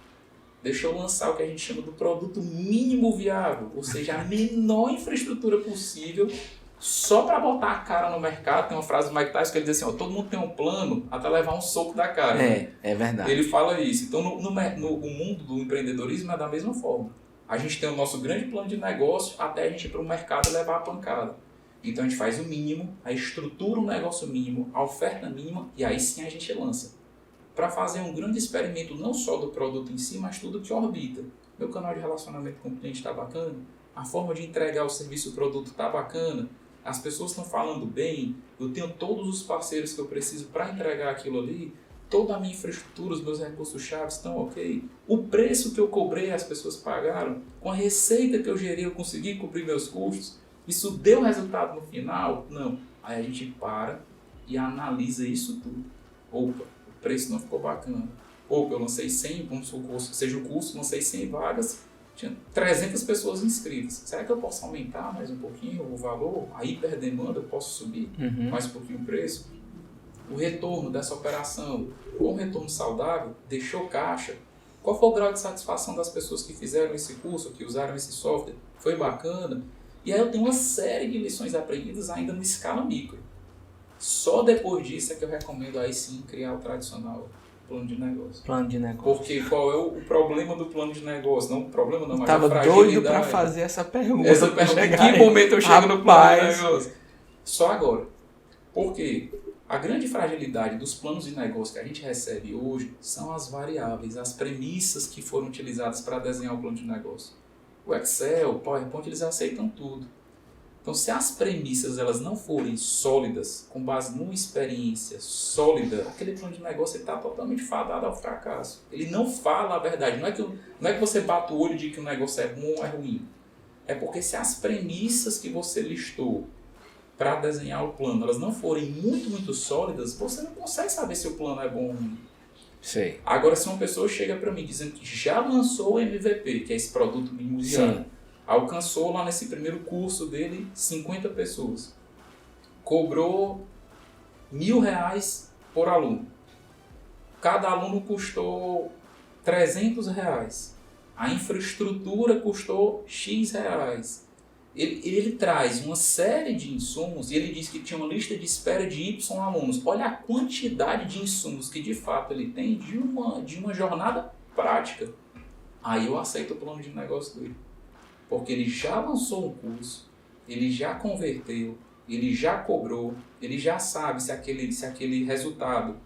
[SPEAKER 1] Deixa eu lançar o que a gente chama do produto mínimo viável. Ou seja, a menor infraestrutura possível só para botar a cara no mercado. Tem uma frase do Mike Tyson que ele diz assim, todo mundo tem um plano até levar um soco da cara.
[SPEAKER 2] É verdade.
[SPEAKER 1] Ele fala isso. Então, no mundo do empreendedorismo é da mesma forma. A gente tem o nosso grande plano de negócio até a gente ir para o mercado e levar a pancada. Então, a gente faz o mínimo, a estrutura o negócio mínimo, a oferta mínima e aí sim a gente lança. Para fazer um grande experimento não só do produto em si, mas tudo que orbita. Meu canal de relacionamento com o cliente está bacana, a forma de entregar o serviço e o produto está bacana, as pessoas estão falando bem, eu tenho todos os parceiros que eu preciso para entregar aquilo ali, toda a minha infraestrutura, os meus recursos-chave estão ok, o preço que eu cobrei as pessoas pagaram, com a receita que eu gerei eu consegui cobrir meus custos, isso deu resultado no final? Não. Aí a gente para e analisa isso tudo. Opa, o preço não ficou bacana. Opa, eu lancei 100, vamos supor, seja o curso, lancei 100 vagas, tinha 300 pessoas inscritas. Será que eu posso aumentar mais um pouquinho o valor? A hiperdemanda, eu posso subir mais um pouquinho o preço? O retorno dessa operação, com um retorno saudável, deixou caixa? Qual foi o grau de satisfação das pessoas que fizeram esse curso, que usaram esse software? Foi bacana? E aí eu tenho uma série de lições aprendidas ainda na escala micro. Só depois disso é que eu recomendo aí sim criar o tradicional plano de negócio.
[SPEAKER 2] Plano de negócio.
[SPEAKER 1] Porque qual é o problema do plano de negócio? Não, o problema não, mas
[SPEAKER 2] a fragilidade. Tava doido para fazer essa pergunta.
[SPEAKER 1] Em que momento eu chego no plano de negócio? Só agora. Por quê? A grande fragilidade dos planos de negócio que a gente recebe hoje são as variáveis, as premissas que foram utilizadas para desenhar o plano de negócio. O Excel, o PowerPoint, eles aceitam tudo. Então, se as premissas elas não forem sólidas, com base numa experiência sólida, aquele plano de negócio está totalmente fadado ao fracasso. Ele não fala a verdade. Não é que você bate o olho de que o negócio é bom ou é ruim. É porque se as premissas que você listou para desenhar o plano, elas não forem muito, muito sólidas, você não consegue saber se o plano é bom ou ruim.
[SPEAKER 2] Sei.
[SPEAKER 1] Agora, se uma pessoa chega para mim dizendo que já lançou o MVP, que é esse produto mimosiano, alcançou lá nesse primeiro curso dele 50 pessoas, cobrou R$1.000 por aluno, cada aluno custou R$300, a infraestrutura custou X reais. Ele traz uma série de insumos e ele diz que tinha uma lista de espera de Y alunos. Olha a quantidade de insumos que de fato ele tem de uma jornada prática. Aí eu aceito o plano de negócio dele. Porque ele já lançou um curso, ele já converteu, ele já cobrou, ele já sabe se aquele resultado,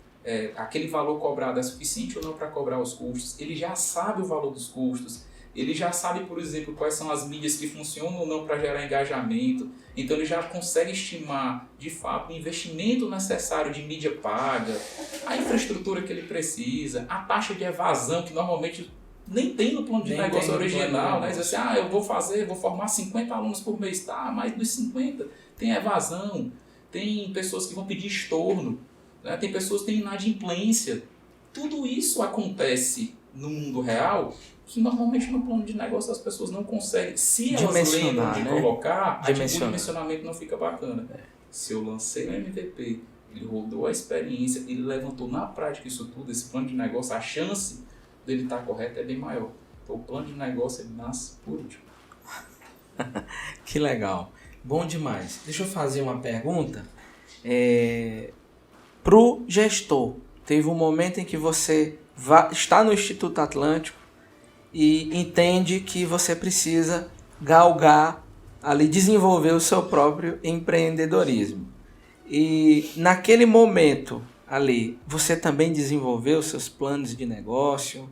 [SPEAKER 1] aquele valor cobrado é suficiente ou não para cobrar os custos. Ele já sabe o valor dos custos. Ele já sabe, por exemplo, quais são as mídias que funcionam ou não para gerar engajamento. Então ele já consegue estimar, de fato, o investimento necessário de mídia paga, a infraestrutura que ele precisa, a taxa de evasão, que normalmente nem tem no plano de negócio original. Né? Diz assim, eu vou formar 50 alunos por mês. Tá, mas dos 50 tem evasão, tem pessoas que vão pedir estorno, né? Tem pessoas que têm inadimplência. Tudo isso acontece no mundo real, que normalmente no plano de negócio as pessoas não conseguem. Se elas lembram de colocar, o dimensionamento não fica bacana. Se eu lancei o MVP, ele rodou a experiência, ele levantou na prática isso tudo, esse plano de negócio, a chance dele estar correto é bem maior. Então o plano de negócio ele nasce por último.
[SPEAKER 2] Que legal. Bom demais. Deixa eu fazer uma pergunta. Pro gestor, teve um momento em que você está no Instituto Atlântico e entende que você precisa galgar, ali, desenvolver o seu próprio empreendedorismo. E naquele momento ali, você também desenvolveu seus planos de negócio,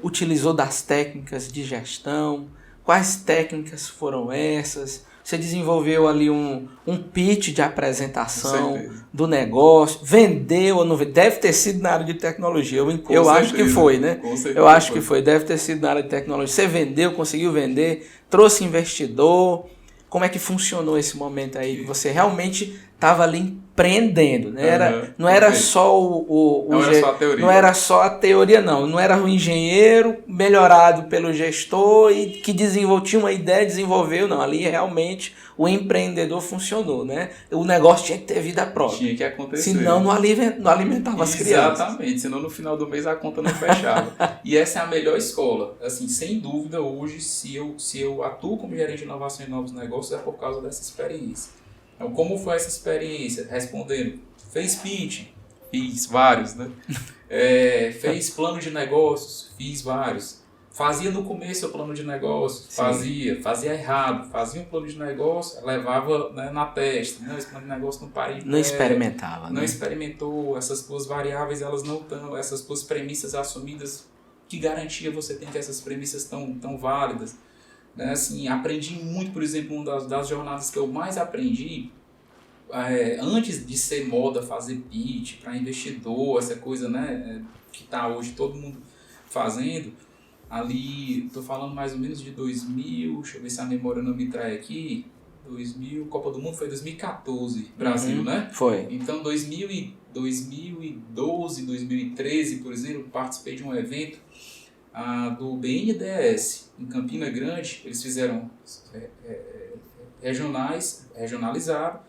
[SPEAKER 2] utilizou das técnicas de gestão. Quais técnicas foram essas? Você desenvolveu ali um pitch de apresentação do negócio, vendeu ou não vendeu? Deve ter sido na área de tecnologia. Eu acho que foi, né? Eu acho que foi, deve ter sido na área de tecnologia. Você vendeu, conseguiu vender, trouxe investidor. Como é que funcionou esse momento aí? Que você realmente estava ali empreendendo, né? Não era só não era só a teoria, não era o engenheiro melhorado pelo gestor e que tinha uma ideia, desenvolveu, não. Ali realmente o empreendedor funcionou, né? O negócio tinha que ter vida própria.
[SPEAKER 1] Tinha que acontecer.
[SPEAKER 2] Senão não alimentava as crianças.
[SPEAKER 1] Exatamente, senão no final do mês a conta não fechava. E essa é a melhor escola. Assim, sem dúvida, hoje, se eu atuo como gerente de inovação e novos negócios, é por causa dessa experiência. Então, como foi essa experiência? Respondendo, fez pitch? Fiz vários, né? Fez plano de negócios? Fiz vários. Fazia no começo o plano de negócio? Fazia errado. Fazia um plano de negócio, levava, né, na testa. Não, esse plano de negócio não para.
[SPEAKER 2] Não experimentava,
[SPEAKER 1] não experimentou. Essas duas variáveis, elas não estão, essas duas premissas assumidas, que garantia você tem que essas premissas tão válidas? Né, assim, aprendi muito, por exemplo, uma das jornadas que eu mais aprendi, antes de ser moda fazer pitch para investidor, essa coisa, né, que está hoje todo mundo fazendo, ali, estou falando mais ou menos de 2000, deixa eu ver se a memória não me trai aqui, 2000, Copa do Mundo foi 2014, Brasil, né?
[SPEAKER 2] Foi.
[SPEAKER 1] Então, 2012, 2013, por exemplo, participei de um evento do BNDES, em Campina Grande. Eles fizeram regionalizado,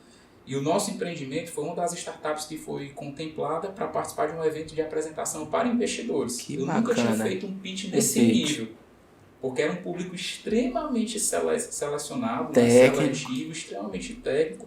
[SPEAKER 1] e o nosso empreendimento foi uma das startups que foi contemplada para participar de um evento de apresentação para investidores.
[SPEAKER 2] Que
[SPEAKER 1] eu
[SPEAKER 2] bacana.
[SPEAKER 1] Nunca tinha feito um pitch nesse nível, porque era um público extremamente selecionado, seletivo, extremamente técnico.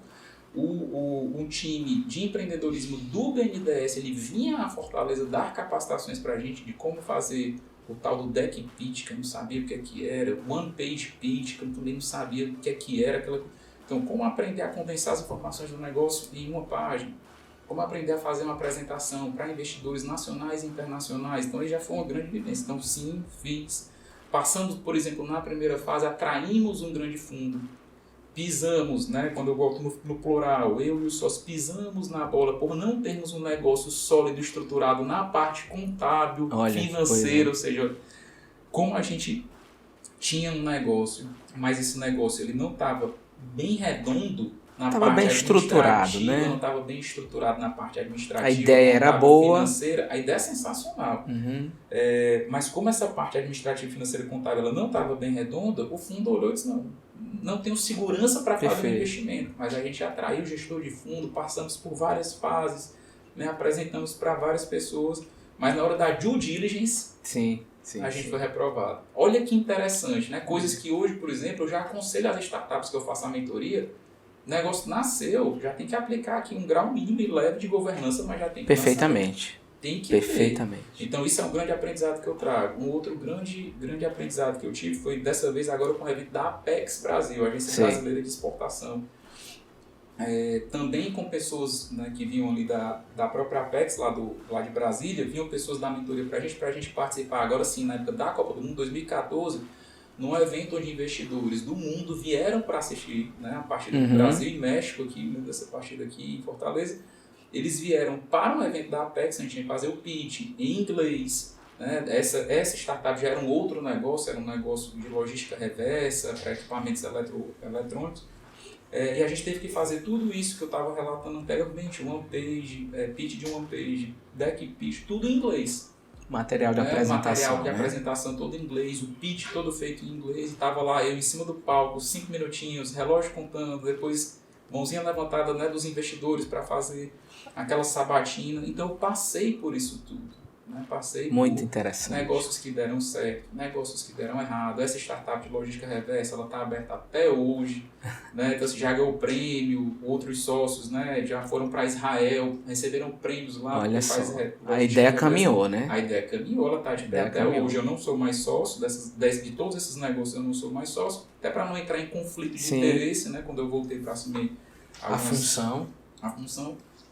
[SPEAKER 1] Um time de empreendedorismo do BNDES, ele vinha à Fortaleza dar capacitações para a gente de como fazer o tal do deck pitch, que eu não sabia o que era, one page pitch, que eu também não sabia o que era aquela. Então, como aprender a condensar as informações do negócio em uma página, como aprender a fazer uma apresentação para investidores nacionais e internacionais. Então, aí já foi uma grande vivência. Então, sim, fiz. Passamos, por exemplo, na primeira fase, atraímos um grande fundo. Pisamos, né, quando eu boto no plural, eu e o sócio pisamos na bola por não termos um negócio sólido, estruturado na parte contábil, financeira, ou seja, como a gente tinha um negócio, mas esse negócio ele não estava bem redondo na
[SPEAKER 2] Tava
[SPEAKER 1] parte
[SPEAKER 2] bem estruturado,
[SPEAKER 1] administrativa,
[SPEAKER 2] né?
[SPEAKER 1] não estava bem estruturado na parte administrativa.
[SPEAKER 2] A ideia era
[SPEAKER 1] contábil,
[SPEAKER 2] boa.
[SPEAKER 1] financeira, a ideia é sensacional.
[SPEAKER 2] Uhum.
[SPEAKER 1] Mas como essa parte administrativa, financeira e contábil ela não estava bem redonda, o fundo olhou e disse, não tenho segurança para fazer o
[SPEAKER 2] Perfeito.
[SPEAKER 1] investimento. Mas a gente atraiu o gestor de fundo, passamos por várias fases, né, apresentamos para várias pessoas, mas na hora da due diligence,
[SPEAKER 2] Sim.
[SPEAKER 1] a gente foi reprovado. Olha que interessante, né? Coisas que hoje, por exemplo, eu já aconselho às startups que eu faço a mentoria, o negócio nasceu, já tem que aplicar aqui um grau mínimo e leve de governança, mas já tem que
[SPEAKER 2] Perfeitamente.
[SPEAKER 1] Tem que
[SPEAKER 2] Perfeitamente.
[SPEAKER 1] ter. Então isso é um grande aprendizado que eu trago. Um outro grande aprendizado que eu tive foi dessa vez agora com o evento da Apex Brasil, a Agência Brasileira de Exportação. Também com pessoas, né, que vinham ali da própria Apex, lá de Brasília, vinham pessoas da mentoria pra gente participar, agora sim, na época da Copa do Mundo, 2014, num evento onde investidores do mundo vieram para assistir, né, a partida do Brasil e México, aqui, dessa partida aqui em Fortaleza. Eles vieram para um evento da Apex, a gente ia fazer o pitch em inglês. Né? Essa startup já era um outro negócio, era um negócio de logística reversa, para equipamentos eletrônicos. E a gente teve que fazer tudo isso que eu estava relatando anteriormente, one page, pitch de one page, deck pitch, tudo em inglês.
[SPEAKER 2] Material de apresentação.
[SPEAKER 1] Material de apresentação todo em inglês, o pitch todo feito em inglês. Estava lá eu em cima do palco, 5 minutinhos, relógio contando, depois mãozinha levantada, né, dos investidores para fazer aquela sabatina. Então eu passei por isso tudo. Né? Passei
[SPEAKER 2] Muito
[SPEAKER 1] por
[SPEAKER 2] interessante.
[SPEAKER 1] negócios que deram certo, negócios que deram errado. Essa startup de logística reversa, ela está aberta até hoje. Né? Então, já ganhou prêmio, outros sócios, né, já foram para Israel, receberam prêmios lá.
[SPEAKER 2] Olha só, a ideia caminhou, né?
[SPEAKER 1] A ideia caminhou, ela está de pé até hoje. Eu não sou mais sócio, de todos esses negócios eu não sou mais sócio, até para não entrar em conflito de interesse, né, quando eu voltei para assumir a função.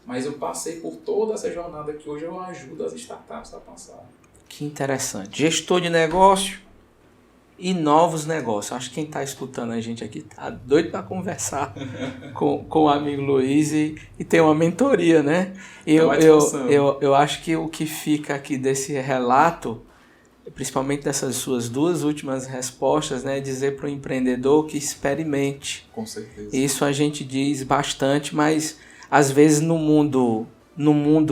[SPEAKER 1] Mas eu passei por toda essa jornada que hoje eu ajudo as startups a passar.
[SPEAKER 2] Que interessante. Gestor de negócio e novos negócios. Acho que quem está escutando a gente aqui tá doido para conversar com o amigo Luiz e ter uma mentoria, né? Eu acho que o que fica aqui desse relato, principalmente dessas suas duas últimas respostas, né, é dizer para o empreendedor que experimente.
[SPEAKER 1] Com certeza.
[SPEAKER 2] Isso a gente diz bastante, mas às vezes no mundo,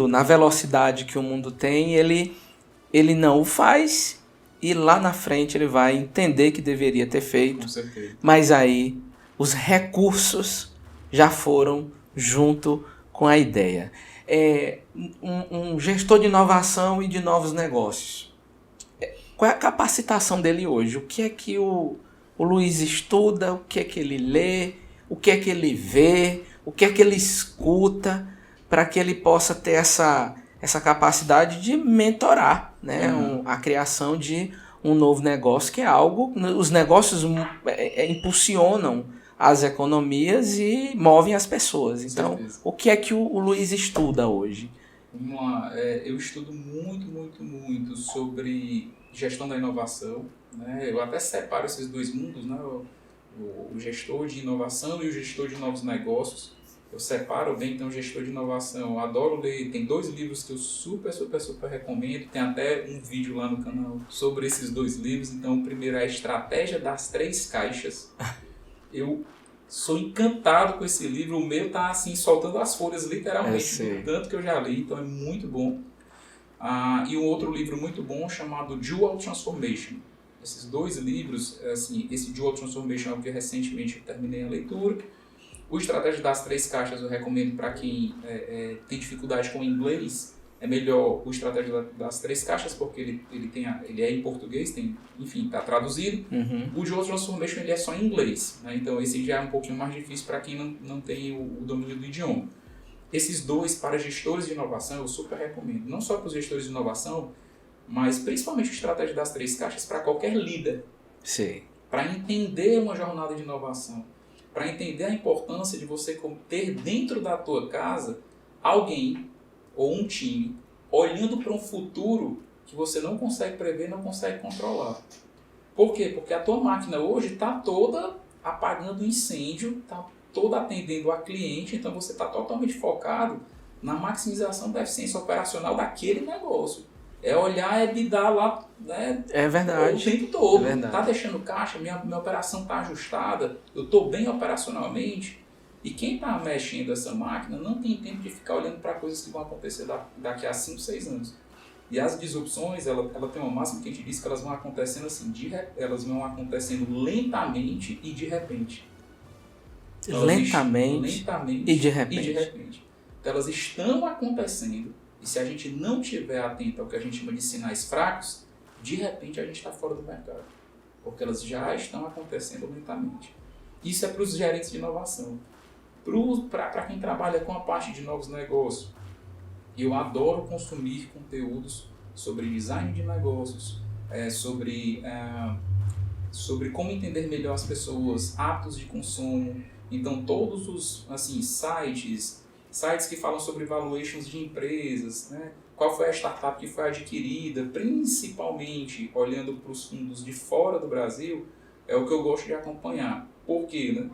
[SPEAKER 2] na velocidade que o mundo tem, ele não o faz e lá na frente ele vai entender que deveria ter feito.
[SPEAKER 1] Com certeza.
[SPEAKER 2] Mas aí os recursos já foram junto com a ideia. Um gestor de inovação e de novos negócios. Qual é a capacitação dele hoje? O que é que o Luiz estuda? O que é que ele lê? O que é que ele vê? O que é que ele escuta para que ele possa ter essa capacidade de mentorar, né? A criação de um novo negócio, que é algo... Os negócios impulsionam as economias e movem as pessoas. Então, o que é que o Luiz estuda hoje?
[SPEAKER 1] Vamos lá. Eu estudo muito sobre gestão da inovação. Né? Eu até separo esses dois mundos, né? O gestor de inovação e o gestor de novos negócios. Eu separo bem, então, o gestor de inovação. Eu adoro ler, tem 2 livros que eu super recomendo. Tem até um vídeo lá no canal sobre esses 2 livros. Então, o primeiro é a Estratégia das 3 Caixas. Eu sou encantado com esse livro. O meu tá assim, soltando as folhas literalmente, do tanto que eu já li, então é muito bom. E um outro livro muito bom chamado Dual Transformation. Esses 2 livros, assim, esse Dual Transformation é o que recentemente eu terminei a leitura. O Estratégia das 3 Caixas eu recomendo para quem tem dificuldade com o inglês. É melhor o Estratégia das 3 Caixas, porque ele é em português, está traduzido. O Dual Transformation ele é só em inglês. Né? Então esse já é um pouquinho mais difícil para quem não tem o domínio do idioma. Esses 2, para gestores de inovação, eu super recomendo. Não só para os gestores de inovação, mas principalmente o Estratégia das 3 Caixas para qualquer líder.
[SPEAKER 2] Sim.
[SPEAKER 1] Para entender uma jornada de inovação. Para entender a importância de você ter dentro da tua casa alguém ou um time olhando para um futuro que você não consegue prever, não consegue controlar. Por quê? Porque a tua máquina hoje está toda apagando incêndio, está toda atendendo a cliente, então você está totalmente focado na maximização da eficiência operacional daquele negócio. É olhar EBITDA lá, né,
[SPEAKER 2] É verdade.
[SPEAKER 1] o tempo todo.
[SPEAKER 2] É verdade.
[SPEAKER 1] Tá deixando caixa, minha operação tá ajustada, eu estou bem operacionalmente. E quem está mexendo essa máquina não tem tempo de ficar olhando para coisas que vão acontecer daqui a 5, 6 anos. E as disrupções, ela tem uma máxima que a gente diz que elas vão acontecendo assim, elas vão acontecendo lentamente e de repente.
[SPEAKER 2] Lentamente e de repente.
[SPEAKER 1] Então elas estão acontecendo, e se a gente não estiver atento ao que a gente chama de sinais fracos, de repente a gente está fora do mercado. Porque elas já estão acontecendo lentamente. Isso é para os gerentes de inovação. Para quem trabalha com a parte de novos negócios, eu adoro consumir conteúdos sobre design de negócios, sobre como entender melhor as pessoas, hábitos de consumo. Então todos os sites que falam sobre valuations de empresas, né? Qual foi a startup que foi adquirida, principalmente olhando para os fundos de fora do Brasil, é o que eu gosto de acompanhar. Por quê, né?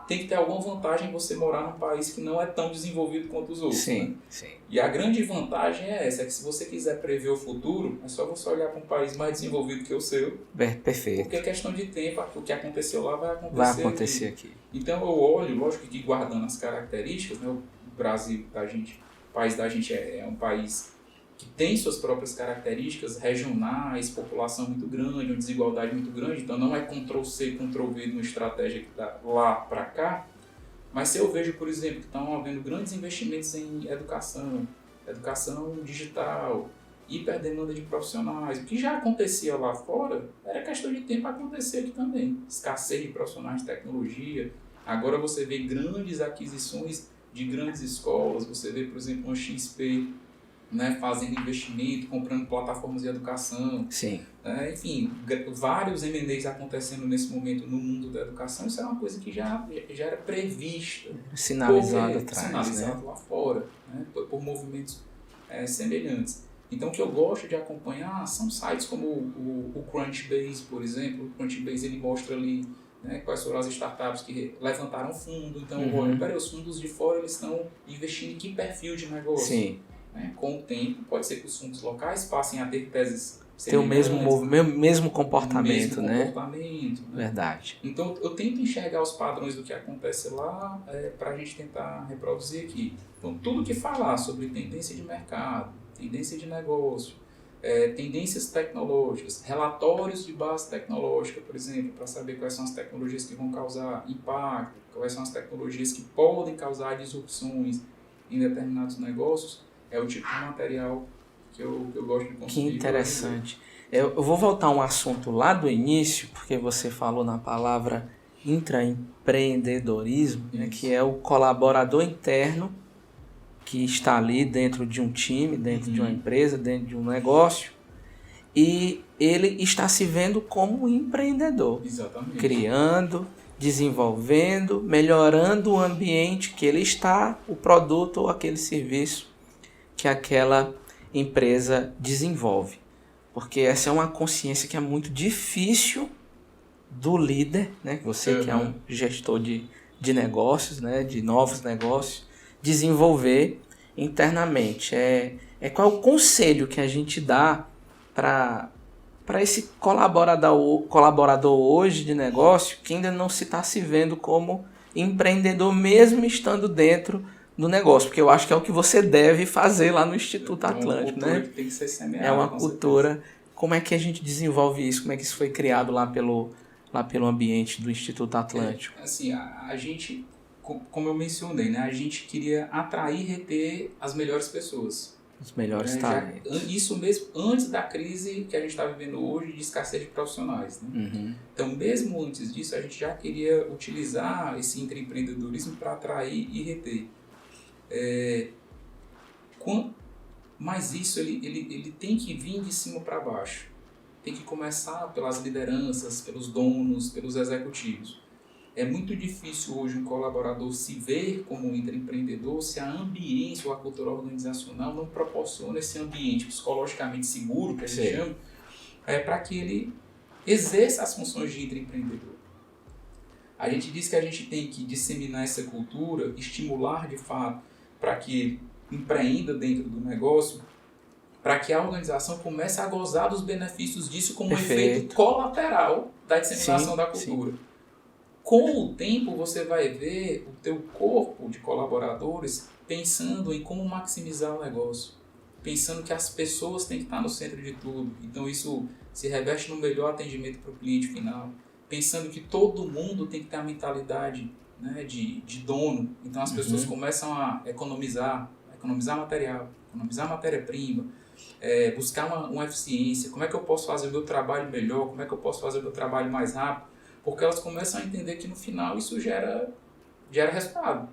[SPEAKER 1] Tem que ter alguma vantagem você morar num país que não é tão desenvolvido quanto os outros.
[SPEAKER 2] Sim,
[SPEAKER 1] né?
[SPEAKER 2] sim.
[SPEAKER 1] E a grande vantagem é essa, é que se você quiser prever o futuro, é só você olhar para um país mais desenvolvido que o seu.
[SPEAKER 2] Perfeito.
[SPEAKER 1] Porque é questão de tempo, o que aconteceu lá
[SPEAKER 2] vai acontecer aqui.
[SPEAKER 1] Então eu olho, lógico que guardando as características, né? O Brasil da gente, o país da gente é um país que tem suas próprias características regionais, população muito grande, uma desigualdade muito grande, então não é Ctrl-C, Ctrl-V numa estratégia que dá lá para cá. Mas se eu vejo, por exemplo, que estão havendo grandes investimentos em educação digital, hiperdemanda de profissionais, o que já acontecia lá fora, era questão de tempo acontecer aqui também. Escassez de profissionais de tecnologia. Agora você vê grandes aquisições de grandes escolas, você vê, por exemplo, uma XP, né, fazendo investimento, comprando plataformas de educação.
[SPEAKER 2] Sim.
[SPEAKER 1] Enfim, vários M&As acontecendo nesse momento no mundo da educação. Isso é uma coisa que já era prevista.
[SPEAKER 2] Sinalizado atrás,
[SPEAKER 1] sinalizado,
[SPEAKER 2] né?
[SPEAKER 1] lá fora, né, por movimentos semelhantes. Então, o que eu gosto de acompanhar são sites como o Crunchbase, por exemplo. O Crunchbase ele mostra ali, né, quais foram as startups que levantaram fundo. Então, olha, peraí, os fundos de fora eles estão investindo em que perfil de negócio?
[SPEAKER 2] Sim.
[SPEAKER 1] Com o tempo, pode ser que os fundos locais passem a ter teses
[SPEAKER 2] ter o mesmo comportamento, né? Verdade.
[SPEAKER 1] Então, eu tento enxergar os padrões do que acontece lá para a gente tentar reproduzir aqui. Então, tudo que falar sobre tendência de mercado, tendência de negócio, tendências tecnológicas, relatórios de base tecnológica, por exemplo, para saber quais são as tecnologias que vão causar impacto, quais são as tecnologias que podem causar disrupções em determinados negócios, é o tipo de material que eu gosto de consumir.
[SPEAKER 2] Que interessante. Eu vou voltar a um assunto lá do início, porque você falou na palavra intraempreendedorismo, né, que é o colaborador interno que está ali dentro de um time, dentro de uma empresa, dentro de um negócio, e ele está se vendo como um empreendedor.
[SPEAKER 1] Exatamente.
[SPEAKER 2] Criando, desenvolvendo, melhorando o ambiente que ele está, o produto ou aquele serviço que aquela empresa desenvolve. Porque essa é uma consciência que é muito difícil do líder, né? Você que é um gestor de negócios, né? De novos negócios, desenvolver internamente. Qual é o conselho que a gente dá para esse colaborador hoje de negócio que ainda não se está se vendo como empreendedor, mesmo estando dentro do negócio, porque eu acho que é o que você deve fazer lá no Instituto Atlântico, né?
[SPEAKER 1] Que tem que ser semeada,
[SPEAKER 2] é uma cultura. Como é que a gente desenvolve isso? Como é que isso foi criado lá pelo ambiente do Instituto Atlântico?
[SPEAKER 1] Assim, a gente, como eu mencionei, né? A gente queria atrair e reter as melhores pessoas.
[SPEAKER 2] Os melhores talentos.
[SPEAKER 1] Isso mesmo antes da crise que a gente está vivendo hoje de escassez de profissionais. Né? Então, mesmo antes disso, a gente já queria utilizar esse intraempreendedorismo para atrair e reter. Mas isso ele tem que vir de cima para baixo. Tem que começar pelas lideranças, pelos donos, pelos executivos. É muito difícil hoje um colaborador se ver como um intraempreendedor se a ambiência ou a cultura organizacional não proporciona esse ambiente psicologicamente seguro, que a gente chama, para que ele exerça as funções de intraempreendedor. A gente diz que a gente tem que disseminar essa cultura, estimular de fato para que ele empreenda dentro do negócio, para que a organização comece a gozar dos benefícios disso como um
[SPEAKER 2] Perfeito.
[SPEAKER 1] efeito colateral da disseminação
[SPEAKER 2] Sim,
[SPEAKER 1] da cultura. Com o tempo, você vai ver o teu corpo de colaboradores pensando em como maximizar o negócio, pensando que as pessoas têm que estar no centro de tudo. Então, isso se reveste no melhor atendimento para o cliente final, pensando que todo mundo tem que ter a mentalidade, né, de dono. Então, as pessoas começam a economizar material, economizar matéria-prima, buscar uma eficiência. Como é que eu posso fazer o meu trabalho melhor? Como é que eu posso fazer o meu trabalho mais rápido? Porque elas começam a entender que no final isso gera resultado.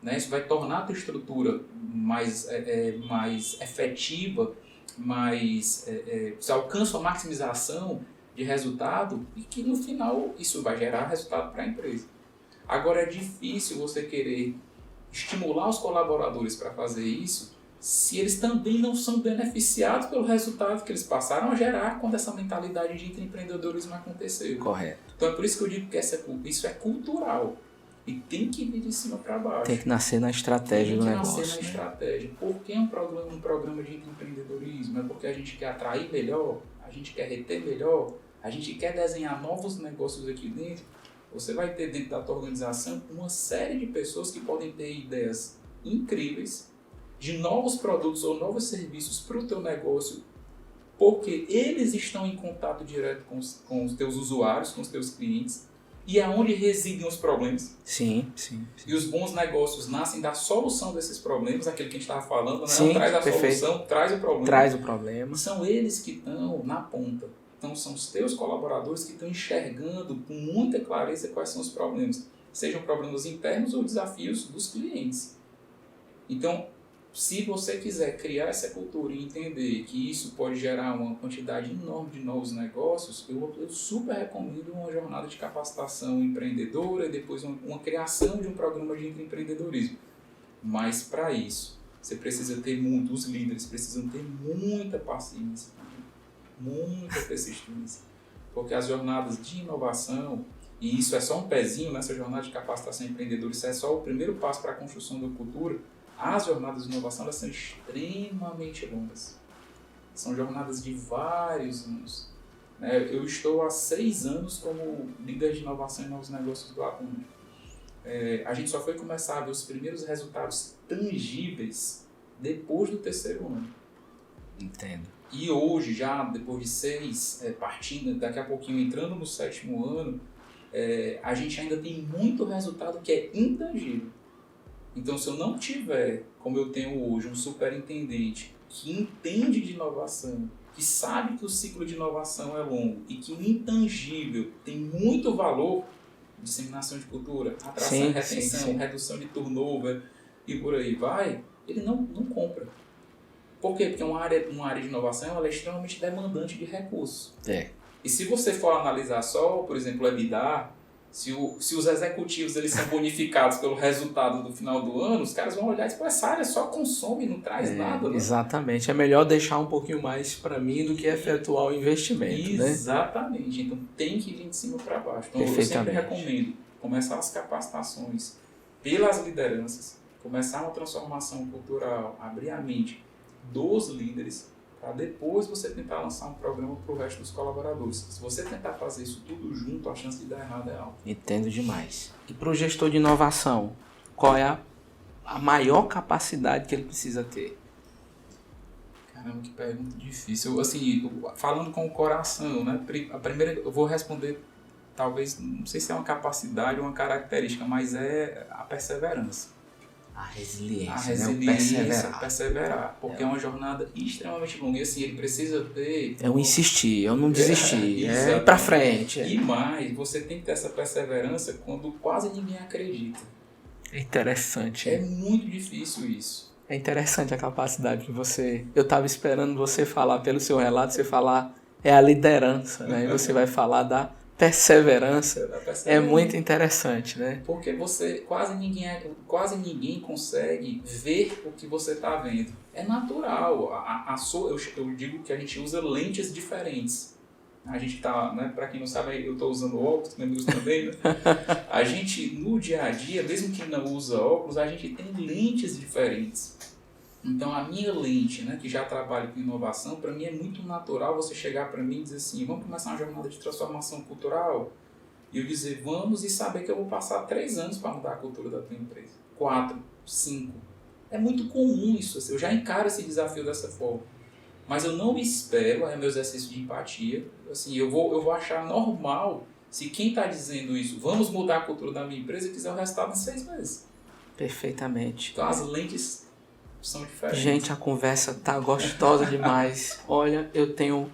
[SPEAKER 1] Né? Isso vai tornar a tua estrutura mais efetiva, você alcança a maximização de resultado e que no final isso vai gerar resultado para a empresa. Agora é difícil você querer estimular os colaboradores para fazer isso se eles também não são beneficiados pelo resultado que eles passaram a gerar quando essa mentalidade de empreendedorismo aconteceu.
[SPEAKER 2] Correto.
[SPEAKER 1] Então é por isso que eu digo que isso é cultural e tem que vir de cima para baixo.
[SPEAKER 2] Tem que nascer na estratégia do negócio.
[SPEAKER 1] Tem que nascer na estratégia. Por que um programa de empreendedorismo? É porque a gente quer atrair melhor, a gente quer reter melhor, a gente quer desenhar novos negócios aqui dentro. Você vai ter dentro da tua organização uma série de pessoas que podem ter ideias incríveis de novos produtos ou novos serviços para o teu negócio, porque eles estão em contato direto com os teus usuários, com os teus clientes, e é onde residem os problemas.
[SPEAKER 2] Sim.
[SPEAKER 1] E os bons negócios nascem da solução desses problemas, aquilo que a gente estava falando,
[SPEAKER 2] Sim,
[SPEAKER 1] não traz a
[SPEAKER 2] perfeito.
[SPEAKER 1] solução, traz o problema.
[SPEAKER 2] Traz o problema.
[SPEAKER 1] São eles que estão na ponta. Então são os teus colaboradores que estão enxergando com muita clareza quais são os problemas. Sejam problemas internos ou desafios dos clientes. Então, se você quiser criar essa cultura e entender que isso pode gerar uma quantidade enorme de novos negócios, eu super recomendo uma jornada de capacitação empreendedora e depois uma criação de um programa de empreendedorismo. Mas para isso, você precisa ter os líderes precisam ter muita paciência, muita persistência, porque as jornadas de inovação, e isso é só um pezinho nessa jornada de capacitação empreendedora, isso é só o primeiro passo para a construção da cultura. As jornadas de inovação elas são extremamente longas. São jornadas de vários anos. Eu estou há 6 anos como líder de inovação e novos negócios do Acomune. A gente só foi começar a ver os primeiros resultados tangíveis depois do 3º ano.
[SPEAKER 2] Entendo.
[SPEAKER 1] E hoje, já depois de 6, partindo, daqui a pouquinho entrando no 7º ano, a gente ainda tem muito resultado que é intangível. Então, se eu não tiver, como eu tenho hoje, um superintendente que entende de inovação, que sabe que o ciclo de inovação é longo e que o intangível tem muito valor, disseminação de cultura, atração e retenção, redução de turnover e por aí vai, ele não compra. Por quê? Porque uma área de inovação ela é extremamente demandante de recursos. E se você for analisar só, por exemplo, o EBITDA, se os executivos eles são bonificados pelo resultado do final do ano, os caras vão olhar e dizer, essa área só consome, não traz nada. Né?
[SPEAKER 2] Exatamente. É melhor deixar um pouquinho mais para mim do que efetuar o investimento.
[SPEAKER 1] Exatamente. Né? Então tem que vir de cima para baixo. Então eu sempre recomendo começar as capacitações pelas lideranças, começar uma transformação cultural, abrir a mente dos líderes, para depois você tentar lançar um programa para o resto dos colaboradores. Se você tentar fazer isso tudo junto, a chance de dar errado é alta.
[SPEAKER 2] Entendo demais. E para o gestor de inovação, qual é a maior capacidade que ele precisa ter?
[SPEAKER 1] Caramba, que pergunta difícil. Assim, falando com o coração, né? A primeira eu vou responder, talvez, não sei se é uma capacidade ou uma característica, mas é a perseverança.
[SPEAKER 2] A resiliência,
[SPEAKER 1] perseverar, porque é uma jornada extremamente longa e assim, ele precisa ter...
[SPEAKER 2] É um insistir, eu não desistir, é ir pra frente.
[SPEAKER 1] E mais, você tem que ter essa perseverança quando quase ninguém acredita.
[SPEAKER 2] É interessante.
[SPEAKER 1] É muito difícil isso.
[SPEAKER 2] É interessante a capacidade que você... Eu estava esperando você falar, pelo seu relato, você falar é a liderança, né? E você vai falar da perseverança. É muito interessante, né?
[SPEAKER 1] Porque você quase ninguém consegue ver o que você está vendo. É natural. Eu digo que a gente usa lentes diferentes. A gente está, né? Para quem não sabe, eu estou usando óculos, membros também, né? A gente, no dia a dia, mesmo que não usa óculos, a gente tem lentes diferentes. Então a minha lente, né, que já trabalha com inovação, para mim é muito natural você chegar para mim e dizer assim, vamos começar uma jornada de transformação cultural? E eu dizer, vamos, e saber que eu vou passar 3 anos para mudar a cultura da tua empresa. 4, 5. É muito comum isso, assim, eu já encaro esse desafio dessa forma. Mas eu não espero, é meu exercício de empatia, assim, eu vou achar normal se quem está dizendo isso, vamos mudar a cultura da minha empresa, quiser o resultado em 6 meses.
[SPEAKER 2] Perfeitamente.
[SPEAKER 1] Então as lentes são diferentes.
[SPEAKER 2] Gente, a conversa tá gostosa demais. Olha, eu tenho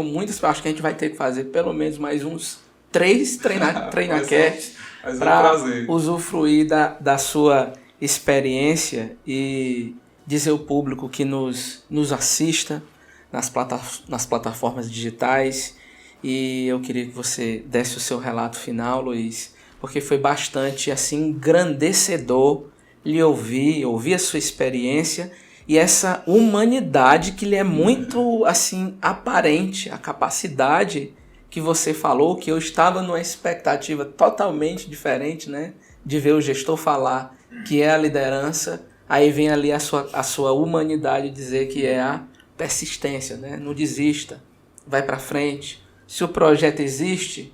[SPEAKER 2] muitas, acho que a gente vai ter que fazer pelo menos mais uns 3 TreinaCast para usufruir da sua experiência e dizer ao público que nos assista nas plataformas digitais. E eu queria que você desse o seu relato final, Luiz, porque foi bastante assim engrandecedor lhe ouvir a sua experiência e essa humanidade que lhe é muito assim aparente, a capacidade que você falou, que eu estava numa expectativa totalmente diferente, né, de ver o gestor falar que é a liderança, aí vem ali a sua humanidade dizer que é a persistência, né, não desista, vai para frente. Se o projeto existe,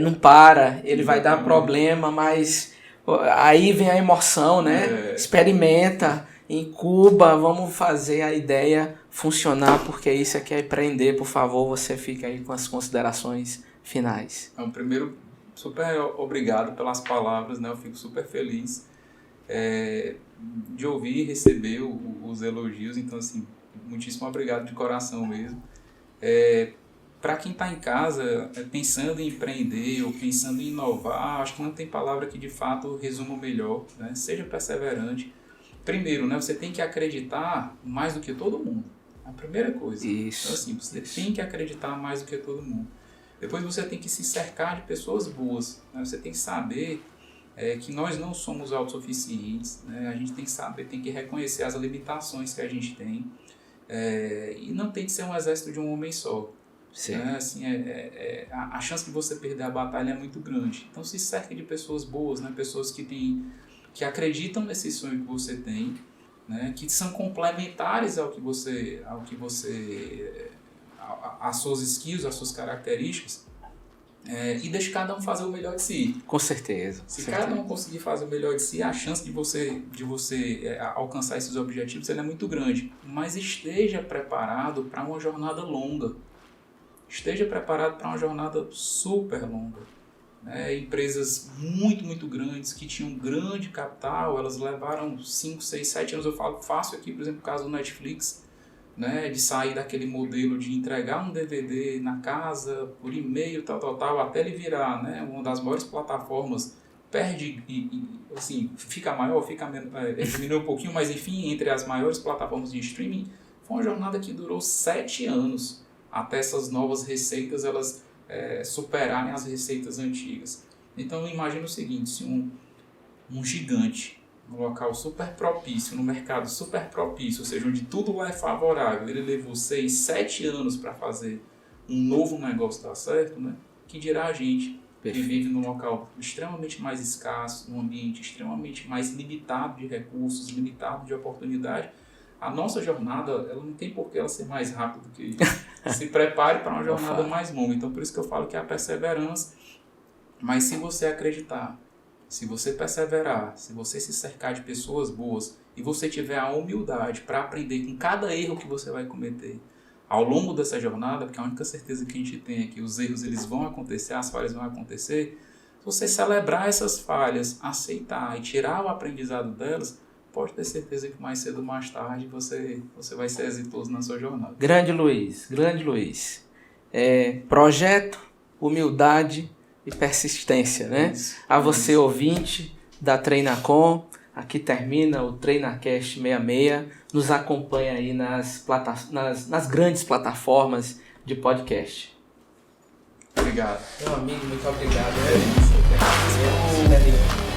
[SPEAKER 2] não para, ele vai dar problema, mas aí vem a emoção, né? Experimenta, incuba, vamos fazer a ideia funcionar, porque isso aqui é empreender. Por favor, você fica aí com as considerações finais.
[SPEAKER 1] Primeiro, super obrigado pelas palavras, né? Eu fico super feliz de ouvir e receber os elogios, então assim, muitíssimo obrigado de coração mesmo. Para quem está em casa pensando em empreender ou pensando em inovar, acho que não tem palavra que de fato resuma melhor, né? Seja perseverante. Primeiro, né, você tem que acreditar mais do que todo mundo. A primeira coisa.
[SPEAKER 2] Isso.
[SPEAKER 1] Então, assim, você tem que acreditar mais do que todo mundo. Depois você tem que se cercar de pessoas boas, né? Você tem que saber que nós não somos autossuficientes, né? A gente tem que saber, tem que reconhecer as limitações que a gente tem. E não tem que ser um exército de um homem só. Assim, a chance de você perder a batalha é muito grande. Então se cerque de pessoas boas, né? Pessoas que acreditam nesse sonho que você tem, né? Que são complementares ao que você às suas skills, às suas características, e deixe cada um fazer o melhor de si.
[SPEAKER 2] Com certeza.
[SPEAKER 1] Se cada um conseguir fazer o melhor de si, a chance de você alcançar esses objetivos é muito grande. Mas esteja preparado para uma jornada longa. Esteja preparado para uma jornada super longa. Empresas muito, muito grandes que tinham grande capital, elas levaram 5, 6, 7 anos. Eu falo fácil aqui, por exemplo, o caso do Netflix, né, de sair daquele modelo de entregar um DVD na casa, por e-mail, tal, até ele virar, né, uma das maiores plataformas, perde assim, fica maior, diminui um pouquinho, mas enfim, entre as maiores plataformas de streaming, foi uma jornada que durou 7 anos. Até essas novas receitas elas superarem as receitas antigas. Então imagina o seguinte, se um gigante, num local super propício, no mercado super propício, ou seja, onde tudo lá é favorável, ele levou 6, 7 anos para fazer um novo negócio dar certo, né? Que dirá a gente que vive num local extremamente mais escasso, num ambiente extremamente mais limitado de recursos, limitado de oportunidade. A nossa jornada, ela não tem por que ela ser mais rápida do que isso. Se prepare para uma jornada mais longa. Então, por isso que eu falo que é a perseverança. Mas se você acreditar, se você perseverar, se você se cercar de pessoas boas e você tiver a humildade para aprender com cada erro que você vai cometer ao longo dessa jornada, porque a única certeza que a gente tem é que os erros eles vão acontecer, as falhas vão acontecer, se você celebrar essas falhas, aceitar e tirar o aprendizado delas, pode ter certeza que mais cedo ou mais tarde você vai ser exitoso na sua jornada.
[SPEAKER 2] Grande Luiz. Projeto, humildade e persistência, né?
[SPEAKER 1] Isso.
[SPEAKER 2] A você, ouvinte da Treinacom, aqui termina o TreinaCast 66. Nos acompanha aí nas grandes plataformas de podcast.
[SPEAKER 1] Obrigado.
[SPEAKER 2] Meu amigo, muito obrigado.
[SPEAKER 1] É isso.